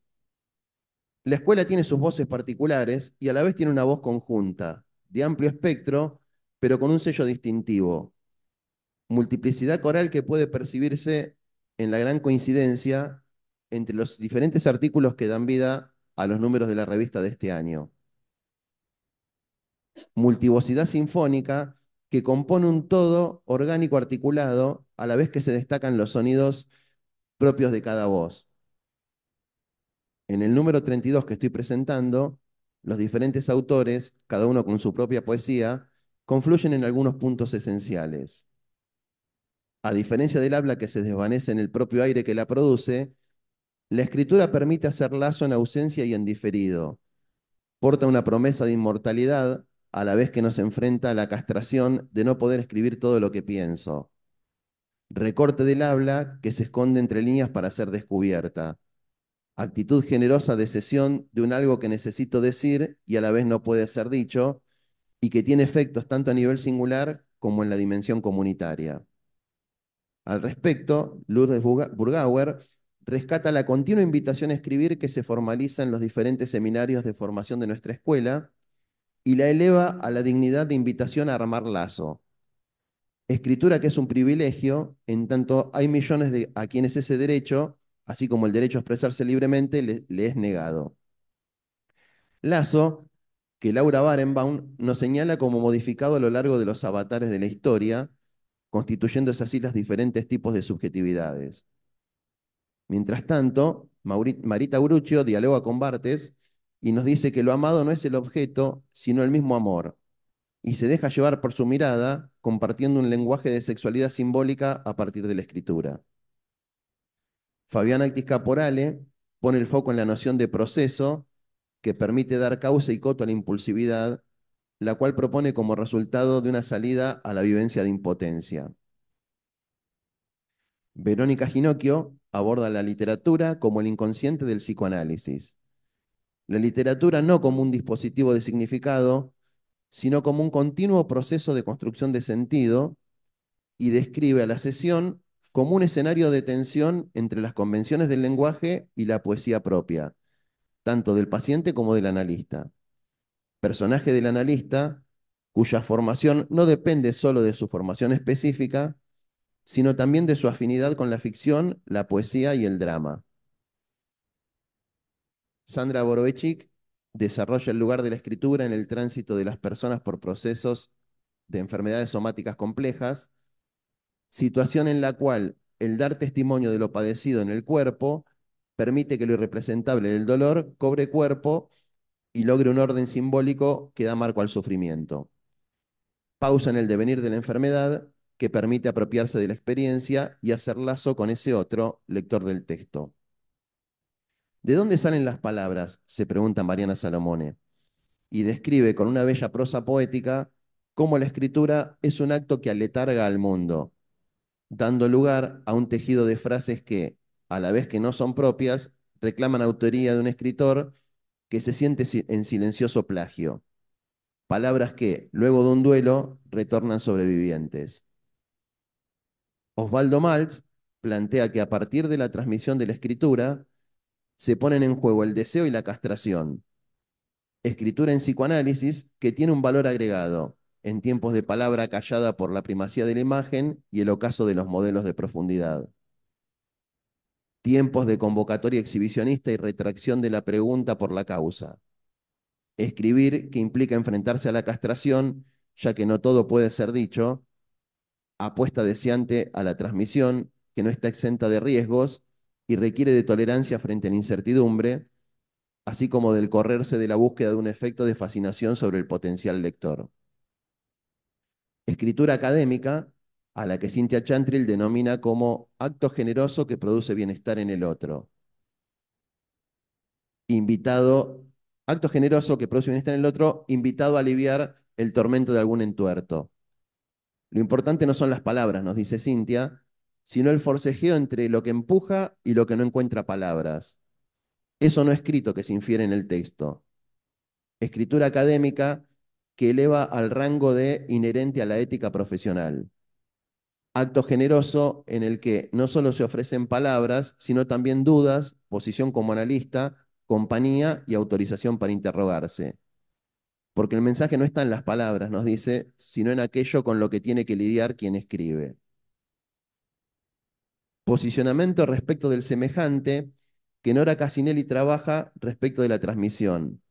[SPEAKER 3] La escuela tiene sus voces particulares y a la vez tiene una voz conjunta, de amplio espectro, pero con un sello distintivo. Multiplicidad coral que puede percibirse en la gran coincidencia entre los diferentes artículos que dan vida a los números de la revista de este año. Multivocidad sinfónica que compone un todo orgánico articulado a la vez que se destacan los sonidos propios de cada voz. En el número 32 que estoy presentando, los diferentes autores, cada uno con su propia poesía, confluyen en algunos puntos esenciales. A diferencia del habla que se desvanece en el propio aire que la produce, la escritura permite hacer lazo en ausencia y en diferido. Porta una promesa de inmortalidad a la vez que nos enfrenta a la castración de no poder escribir todo lo que pienso. Recorte del habla que se esconde entre líneas para ser descubierta. Actitud generosa de cesión de un algo que necesito decir y a la vez no puede ser dicho y que tiene efectos tanto a nivel singular como en la dimensión comunitaria. Al respecto, Lourdes Burgauer rescata la continua invitación a escribir que se formaliza en los diferentes seminarios de formación de nuestra escuela y la eleva a la dignidad de invitación a armar lazo. Escritura que es un privilegio, en tanto hay millones a quienes ese derecho, así como el derecho a expresarse libremente, le es negado. Lazo, que Laura Barenbaum nos señala como modificado a lo largo de los avatares de la historia, constituyéndose así los diferentes tipos de subjetividades. Mientras tanto, Marita Bruccio dialoga con Barthes y nos dice que lo amado no es el objeto, sino el mismo amor, y se deja llevar por su mirada, compartiendo un lenguaje de sexualidad simbólica a partir de la escritura. Fabián Actis Caporale pone el foco en la noción de proceso, que permite dar causa y coto a la impulsividad, la cual propone como resultado de una salida a la vivencia de impotencia. Verónica Ginocchio aborda la literatura como el inconsciente del psicoanálisis. La literatura no como un dispositivo de significado, sino como un continuo proceso de construcción de sentido, y describe a la sesión como un escenario de tensión entre las convenciones del lenguaje y la poesía propia, tanto del paciente como del analista. Personaje del analista cuya formación no depende solo de su formación específica, sino también de su afinidad con la ficción, la poesía y el drama. Sandra Borovechik desarrolla el lugar de la escritura en el tránsito de las personas por procesos de enfermedades somáticas complejas, situación en la cual el dar testimonio de lo padecido en el cuerpo permite que lo irrepresentable del dolor cobre cuerpo y logre un orden simbólico que da marco al sufrimiento. Pausa en el devenir de la enfermedad que permite apropiarse de la experiencia y hacer lazo con ese otro lector del texto. ¿De dónde salen las palabras?, se pregunta Mariana Salomone, y describe con una bella prosa poética cómo la escritura es un acto que aletarga al mundo, dando lugar a un tejido de frases que, a la vez que no son propias, reclaman autoría de un escritor que se siente en silencioso plagio. Palabras que, luego de un duelo, retornan sobrevivientes. Osvaldo Maltz plantea que a partir de la transmisión de la escritura se ponen en juego el deseo y la castración. Escritura en psicoanálisis que tiene un valor agregado en tiempos de palabra callada por la primacía de la imagen y el ocaso de los modelos de profundidad. Tiempos de convocatoria exhibicionista y retracción de la pregunta por la causa. Escribir que implica enfrentarse a la castración, ya que no todo puede ser dicho, apuesta deseante a la transmisión, que no está exenta de riesgos y requiere de tolerancia frente a la incertidumbre, así como del correrse de la búsqueda de un efecto de fascinación sobre el potencial lector. Escritura académica, a la que Cynthia Chantrill denomina como acto generoso que produce bienestar en el otro. Invitado, acto generoso que produce bienestar en el otro, invitado a aliviar el tormento de algún entuerto. Lo importante no son las palabras, nos dice Cynthia, sino el forcejeo entre lo que empuja y lo que no encuentra palabras. Eso no escrito que se infiere en el texto. Escritura académica que eleva al rango de inherente a la ética profesional. Acto generoso en el que no solo se ofrecen palabras, sino también dudas, posición como analista, compañía y autorización para interrogarse. Porque el mensaje no está en las palabras, nos dice, sino en aquello con lo que tiene que lidiar quien escribe. Posicionamiento respecto del semejante, que Nora Casinelli trabaja respecto de la transmisión,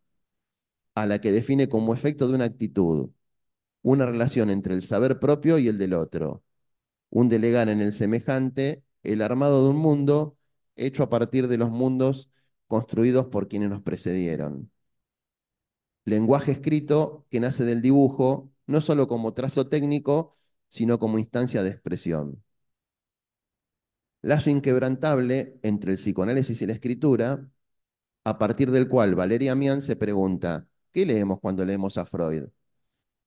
[SPEAKER 3] a la que define como efecto de una actitud, una relación entre el saber propio y el del otro, un delegar en el semejante, el armado de un mundo hecho a partir de los mundos construidos por quienes nos precedieron. Lenguaje escrito que nace del dibujo, no solo como trazo técnico, sino como instancia de expresión. Lazo inquebrantable entre el psicoanálisis y la escritura, a partir del cual Valeria Mian se pregunta, ¿qué leemos cuando leemos a Freud?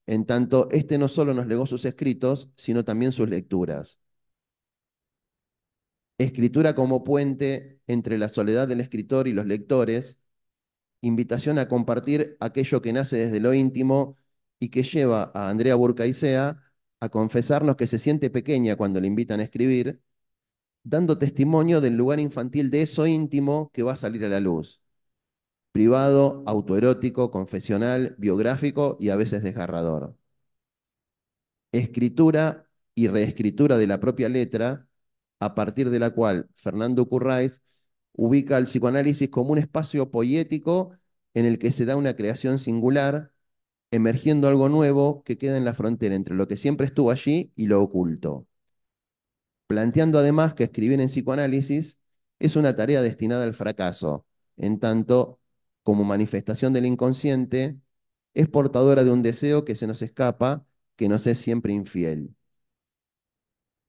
[SPEAKER 3] En tanto, este no solo nos legó sus escritos, sino también sus lecturas. Escritura como puente entre la soledad del escritor y los lectores, invitación a compartir aquello que nace desde lo íntimo y que lleva a Andrea Burcaicea a confesarnos que se siente pequeña cuando le invitan a escribir, dando testimonio del lugar infantil de eso íntimo que va a salir a la luz. Privado, autoerótico, confesional, biográfico y a veces desgarrador. Escritura y reescritura de la propia letra, a partir de la cual Fernando Curráiz ubica al psicoanálisis como un espacio poético en el que se da una creación singular, emergiendo algo nuevo que queda en la frontera entre lo que siempre estuvo allí y lo oculto. Planteando además que escribir en psicoanálisis es una tarea destinada al fracaso, en tanto como manifestación del inconsciente, es portadora de un deseo que se nos escapa, que nos es siempre infiel.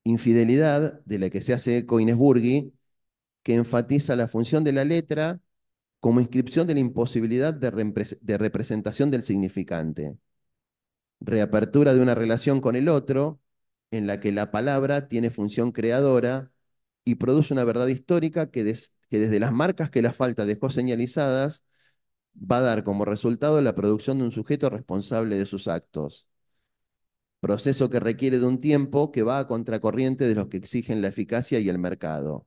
[SPEAKER 3] Infidelidad de la que se hace eco Inés Burgui, que enfatiza la función de la letra como inscripción de la imposibilidad de representación del significante. Reapertura de una relación con el otro, en la que la palabra tiene función creadora y produce una verdad histórica que desde las marcas que la falta dejó señalizadas, va a dar como resultado la producción de un sujeto responsable de sus actos. Proceso que requiere de un tiempo que va a contracorriente de los que exigen la eficacia y el mercado.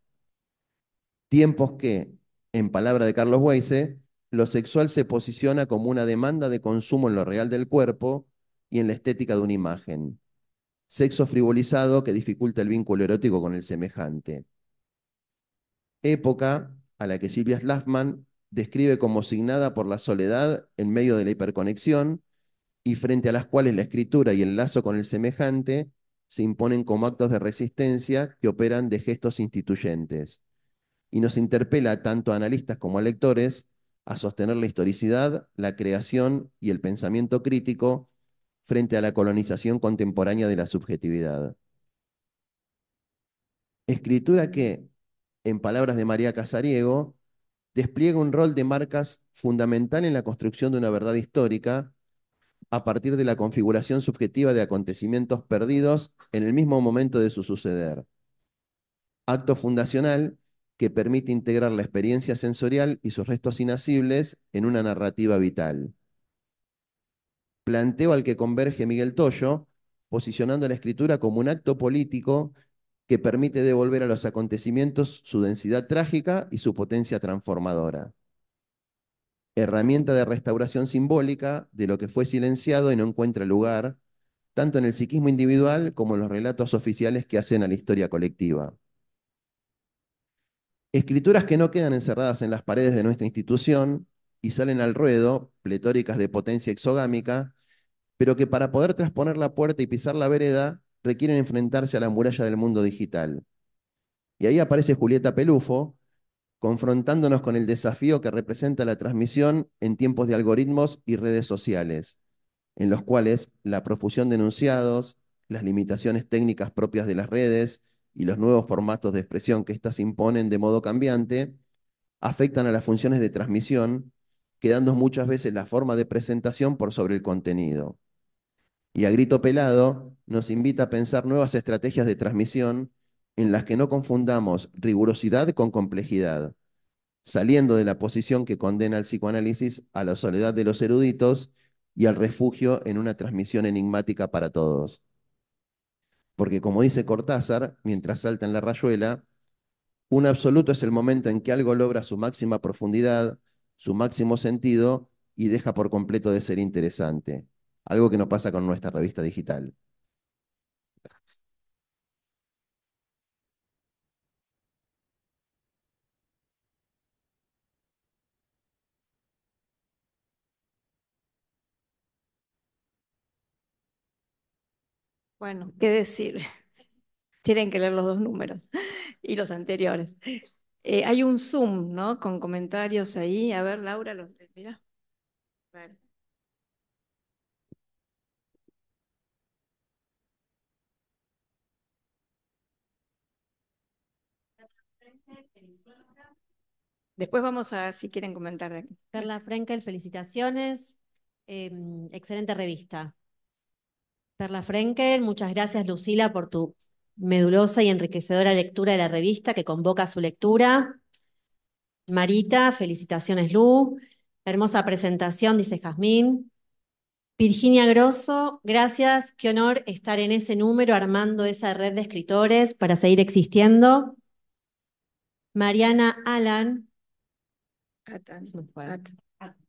[SPEAKER 3] Tiempos que, en palabra de Carlos Weise, lo sexual se posiciona como una demanda de consumo en lo real del cuerpo y en la estética de una imagen. Sexo frivolizado que dificulta el vínculo erótico con el semejante. Época a la que Silvia Slaffman describe como signada por la soledad en medio de la hiperconexión y frente a las cuales la escritura y el lazo con el semejante se imponen como actos de resistencia que operan de gestos instituyentes y nos interpela tanto a analistas como a lectores a sostener la historicidad, la creación y el pensamiento crítico frente a la colonización contemporánea de la subjetividad. Escritura que, en palabras de María Casariego, despliega un rol de marcas fundamental en la construcción de una verdad histórica a partir de la configuración subjetiva de acontecimientos perdidos en el mismo momento de su suceder. Acto fundacional que permite integrar la experiencia sensorial y sus restos inasibles en una narrativa vital. Planteo al que converge Miguel Toyo, posicionando la escritura como un acto político que permite devolver a los acontecimientos su densidad trágica y su potencia transformadora. Herramienta de restauración simbólica de lo que fue silenciado y no encuentra lugar, tanto en el psiquismo individual como en los relatos oficiales que hacen a la historia colectiva. Escrituras que no quedan encerradas en las paredes de nuestra institución y salen al ruedo, pletóricas de potencia exogámica, pero que para poder trasponer la puerta y pisar la vereda requieren enfrentarse a la muralla del mundo digital. Y ahí aparece Julieta Pelufo confrontándonos con el desafío que representa la transmisión en tiempos de algoritmos y redes sociales, en los cuales la profusión de enunciados, las limitaciones técnicas propias de las redes y los nuevos formatos de expresión que éstas imponen de modo cambiante, afectan a las funciones de transmisión, quedando muchas veces la forma de presentación por sobre el contenido. Y a grito pelado nos invita a pensar nuevas estrategias de transmisión en las que no confundamos rigurosidad con complejidad, saliendo de la posición que condena al psicoanálisis a la soledad de los eruditos y al refugio en una transmisión enigmática para todos. Porque como dice Cortázar, mientras salta en la rayuela, un absoluto es el momento en que algo logra su máxima profundidad, su máximo sentido y deja por completo de ser interesante. Algo que no pasa con nuestra revista digital.
[SPEAKER 1] Bueno, ¿qué decir? Tienen que leer los dos números y los anteriores. Hay un Zoom, ¿no? Con comentarios ahí. A ver, Laura, los mira. Vale. Después vamos a, si quieren comentar de aquí.
[SPEAKER 4] Perla Frenkel, felicitaciones. Excelente revista. Perla Frenkel, muchas gracias Lucila por tu medulosa y enriquecedora lectura de la revista que convoca a su lectura. Marita, felicitaciones Lu. Hermosa presentación, dice Jazmín. Virginia Grosso, gracias, qué honor estar en ese número armando esa red de escritores para seguir existiendo. Mariana Alan,
[SPEAKER 1] Atan.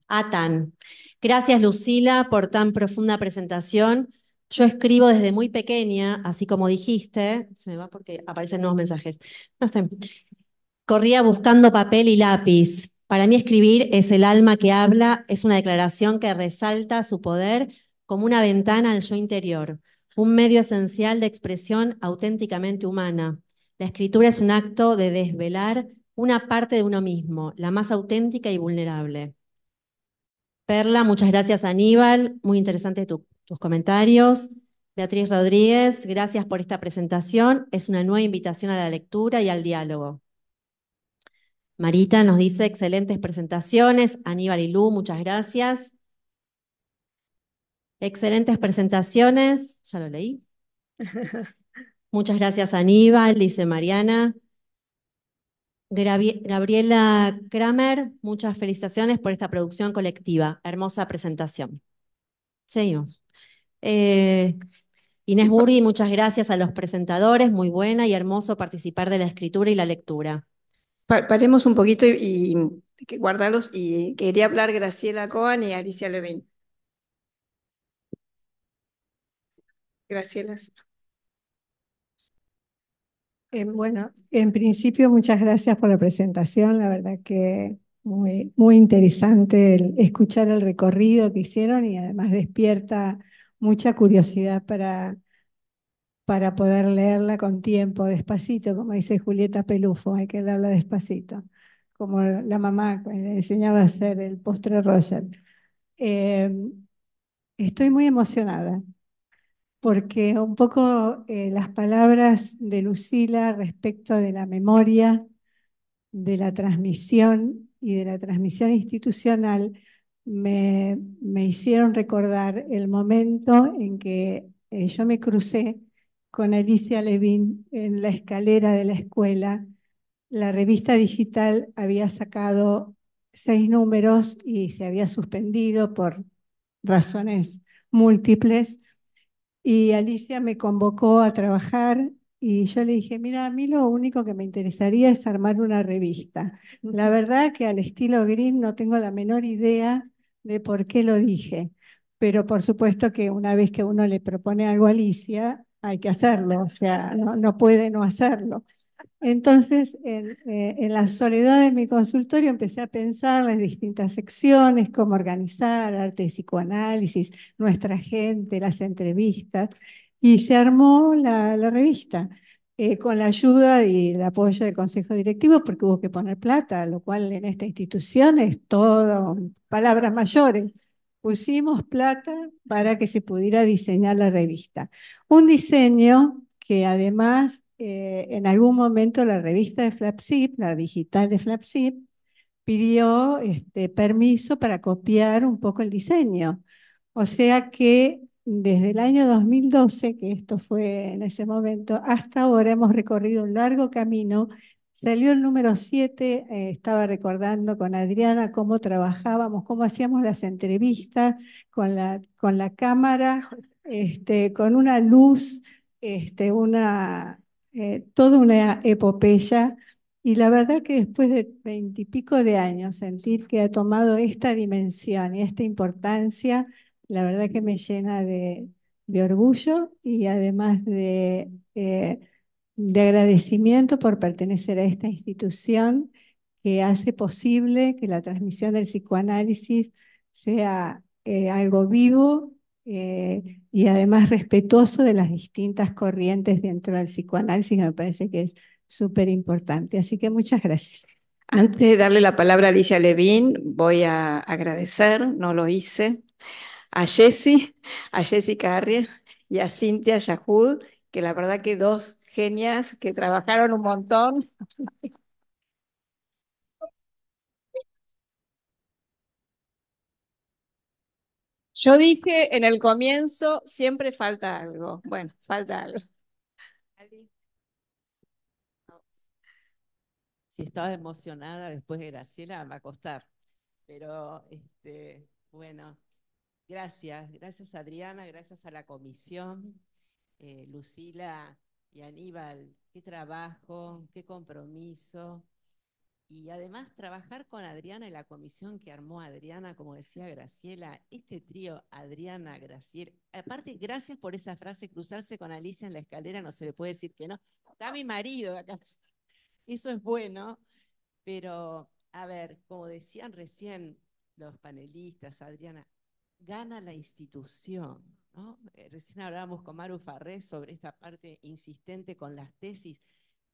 [SPEAKER 4] Atan. Gracias, Lucila, por tan profunda presentación. Yo escribo desde muy pequeña, así como dijiste. Se me va porque aparecen nuevos mensajes. No sé. Corría buscando papel y lápiz. Para mí escribir es el alma que habla, es una declaración que resalta su poder como una ventana al yo interior, un medio esencial de expresión auténticamente humana. La escritura es un acto de desvelar una parte de uno mismo, la más auténtica y vulnerable. Perla, muchas gracias Aníbal, muy interesantes tus comentarios. Beatriz Rodríguez, gracias por esta presentación. Es una nueva invitación a la lectura y al diálogo. Marita nos dice excelentes presentaciones. Aníbal y Lu, muchas gracias. Excelentes presentaciones. Ya lo leí. Muchas gracias Aníbal, dice Mariana. Gabriela Kramer, muchas felicitaciones por esta producción colectiva. Hermosa presentación. Seguimos. Inés Burdi, muchas gracias a los presentadores. Muy buena y hermoso participar de la escritura y la lectura.
[SPEAKER 1] Paremos un poquito y que guardarlos. Y quería hablar Graciela Cohen y Alicia Levin. Graciela.
[SPEAKER 5] Bueno, en principio muchas gracias por la presentación, la verdad que muy interesante escuchar el recorrido que hicieron y además despierta mucha curiosidad para poder leerla con tiempo, despacito, como dice Julieta Pelufo, hay que leerla despacito, como la mamá le enseñaba a hacer el postre Roger. Eh, Estoy muy emocionada porque un poco las palabras de Lucila respecto de la memoria, de la transmisión y de la transmisión institucional me hicieron recordar el momento en que yo me crucé con Alicia Levin en la escalera de la escuela. La revista digital había sacado 6 números y se había suspendido por razones múltiples. Y Alicia me convocó a trabajar y yo le dije, mira, a mí lo único que me interesaría es armar una revista. La verdad que al estilo Green no tengo la menor idea de por qué lo dije, pero por supuesto que una vez que uno le propone algo a Alicia, hay que hacerlo, o sea, no puede no hacerlo. Entonces, en la soledad de mi consultorio empecé a pensar las distintas secciones, cómo organizar, arte y psicoanálisis, nuestra gente, las entrevistas, y se armó la revista. con la ayuda y el apoyo del Consejo Directivo, porque hubo que poner plata, lo cual en esta institución es todo palabras mayores. Pusimos plata para que se pudiera diseñar la revista. Un diseño que además en algún momento la revista de Flapsip, la digital de Flapsip, pidió permiso para copiar un poco el diseño. O sea que desde el año 2012, que esto fue en ese momento, hasta ahora hemos recorrido un largo camino. Salió el número 7, estaba recordando con Adriana cómo trabajábamos, cómo hacíamos las entrevistas con la cámara, con una luz, toda una epopeya. Y la verdad que después de 20 y pico de años, sentir que ha tomado esta dimensión y esta importancia, la verdad que me llena de orgullo y además de agradecimiento por pertenecer a esta institución que hace posible que la transmisión del psicoanálisis sea algo vivo y además respetuoso de las distintas corrientes dentro del psicoanálisis, que me parece que es súper importante. Así que muchas gracias.
[SPEAKER 1] Antes de darle la palabra a Alicia Levín, voy a agradecer, no lo hice, a Jessie, a Jessica Arria y a Cintia Yahud, que la verdad que dos genias que trabajaron un montón. Yo dije en el comienzo, siempre falta algo. Bueno, falta algo.
[SPEAKER 6] Si estaba emocionada después de Graciela, va a costar. Pero, bueno, gracias Adriana, gracias a la comisión, Lucila y Aníbal, qué trabajo, qué compromiso. Y además trabajar con Adriana y la comisión que armó Adriana, como decía Graciela, este trío Adriana, Graciela, aparte gracias por esa frase, cruzarse con Alicia en la escalera, no se le puede decir que no, está mi marido acá, eso es bueno, pero a ver, como decían recién los panelistas, Adriana, gana la institución, ¿no? Recién hablábamos con Maru Farré sobre esta parte insistente con las tesis,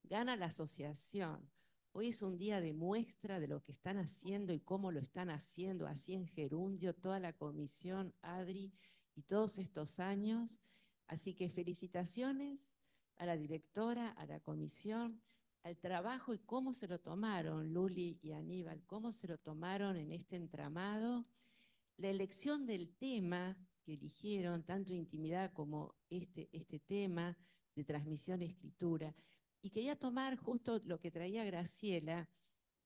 [SPEAKER 6] gana la asociación. Hoy es un día de muestra de lo que están haciendo y cómo lo están haciendo, así en gerundio, toda la comisión, Adri, y todos estos años. Así que felicitaciones a la directora, a la comisión, al trabajo y cómo se lo tomaron, Luli y Aníbal, cómo se lo tomaron en este entramado. La elección del tema que eligieron, tanto intimidad como este tema de transmisión-escritura. Y quería tomar justo lo que traía Graciela,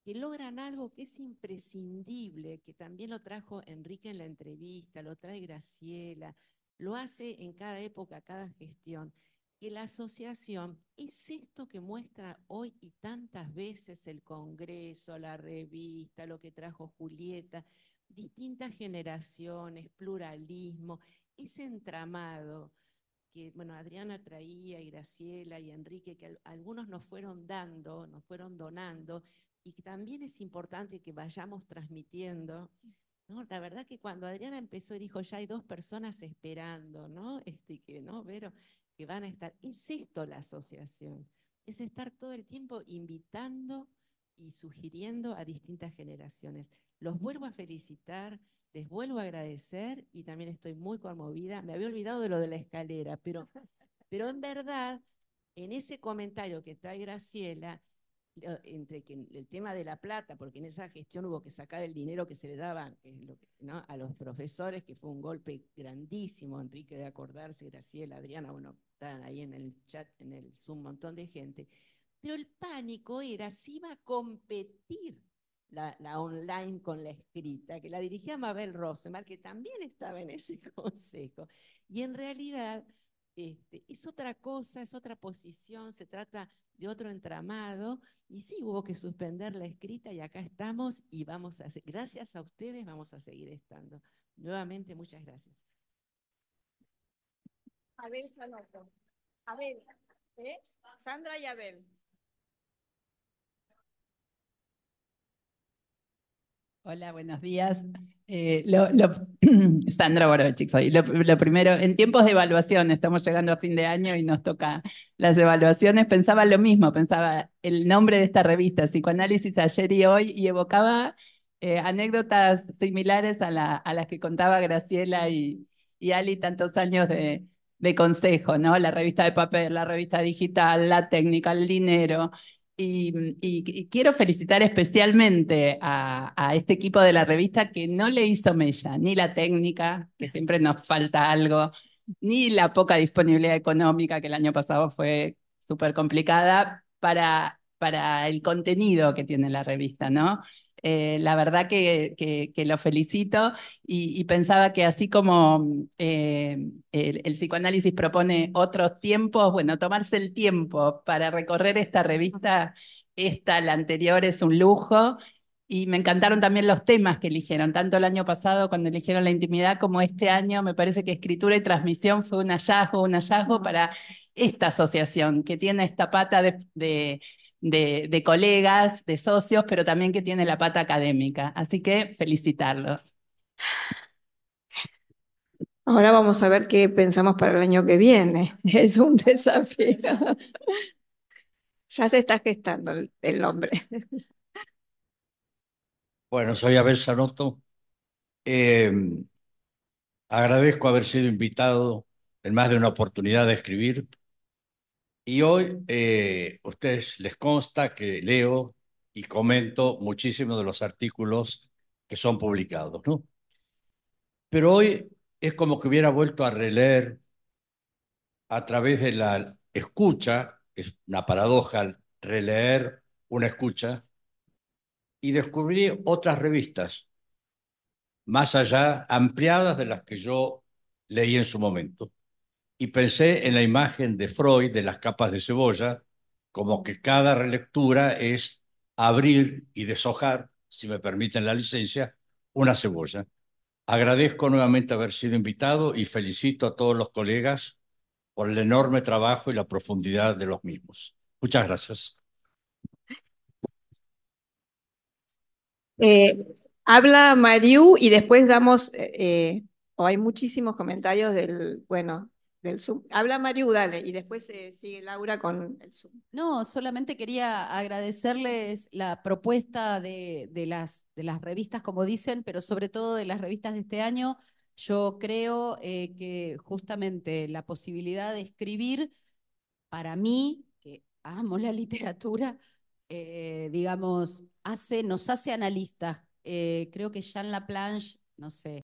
[SPEAKER 6] que logran algo que es imprescindible, que también lo trajo Enrique en la entrevista, lo trae Graciela, lo hace en cada época, cada gestión, que la asociación es esto que muestra hoy y tantas veces el Congreso, la revista, lo que trajo Julieta, distintas generaciones, pluralismo, ese entramado que, bueno, Adriana traía y Graciela y Enrique, que algunos nos fueron dando, nos fueron donando, y que también es importante que vayamos transmitiendo, ¿no? La verdad que cuando Adriana empezó y dijo, ya hay dos personas esperando, ¿no? Que, ¿no? Pero que van a estar. Es esto la asociación, es estar todo el tiempo invitando y sugiriendo a distintas generaciones. Los vuelvo a felicitar, les vuelvo a agradecer y también estoy muy conmovida. Me había olvidado de lo de la escalera, pero en verdad, en ese comentario que trae Graciela, entre que el tema de la plata, porque en esa gestión hubo que sacar el dinero que se le daba ¿no? a los profesores, que fue un golpe grandísimo, Enrique de acordarse, Graciela, Adriana, bueno, estaban ahí en el chat, en el Zoom, un montón de gente. Pero el pánico era si iba a competir la online con la escrita, que la dirigía Mabel Rosemar, que también estaba en ese consejo. Y en realidad es otra cosa, es otra posición, se trata de otro entramado, y sí, hubo que suspender la escrita y acá estamos y vamos a hacer, gracias a ustedes vamos a seguir estando. Nuevamente, muchas gracias.
[SPEAKER 1] Abel Sanoto. Abel, Sandra y Abel.
[SPEAKER 6] Hola, buenos días. Sandra Borochik soy. Lo primero, en tiempos de evaluación, estamos llegando a fin de año y nos toca las evaluaciones, pensaba lo mismo, pensaba el nombre de esta revista, Psicoanálisis ayer y hoy, y evocaba anécdotas similares a las que contaba Graciela y Ali tantos años de consejo, ¿no? La revista de papel, la revista digital, la técnica, el dinero. Y quiero felicitar especialmente a este equipo de la revista que no le hizo mella, ni la técnica, que siempre nos falta algo, ni la poca disponibilidad económica, que el año pasado fue súper complicada, para el contenido que tiene la revista, ¿no? La verdad que lo felicito y pensaba que así como el psicoanálisis propone otros tiempos, bueno, tomarse el tiempo para recorrer esta revista, esta, la anterior, es un lujo. Y me encantaron también los temas que eligieron, tanto el año pasado cuando eligieron la intimidad como este año. Me parece que escritura y transmisión fue un hallazgo para esta asociación que tiene esta pata de colegas, de socios, pero también que tiene la pata académica. Así que felicitarlos.
[SPEAKER 1] Ahora vamos a ver qué pensamos para el año que viene. Es un desafío. Ya se está gestando el nombre.
[SPEAKER 7] Bueno, soy Abel Sanoto. Eh, Agradezco haber sido invitado en más de una oportunidad de escribir. Y hoy, ustedes les consta que leo y comento muchísimos de los artículos que son publicados, ¿no? Pero hoy es como que hubiera vuelto a releer a través de la escucha, es una paradoja releer una escucha, y descubrí otras revistas más allá, ampliadas de las que yo leí en su momento. Y pensé en la imagen de Freud de las capas de cebolla, como que cada relectura es abrir y deshojar, si me permiten la licencia, una cebolla. Agradezco nuevamente haber sido invitado y felicito a todos los colegas por el enorme trabajo y la profundidad de los mismos. Muchas gracias.
[SPEAKER 1] Eh, Habla Mariú y después damos, o hay muchísimos comentarios bueno, del Zoom. Habla Mariú, dale, y después sigue Laura con el Zoom.
[SPEAKER 8] No, solamente quería agradecerles la propuesta de las revistas, como dicen, pero sobre todo de las revistas de este año. Yo creo que justamente la posibilidad de escribir, para mí, que amo la literatura, digamos, nos hace analistas. Creo que Jean Laplanche, no sé,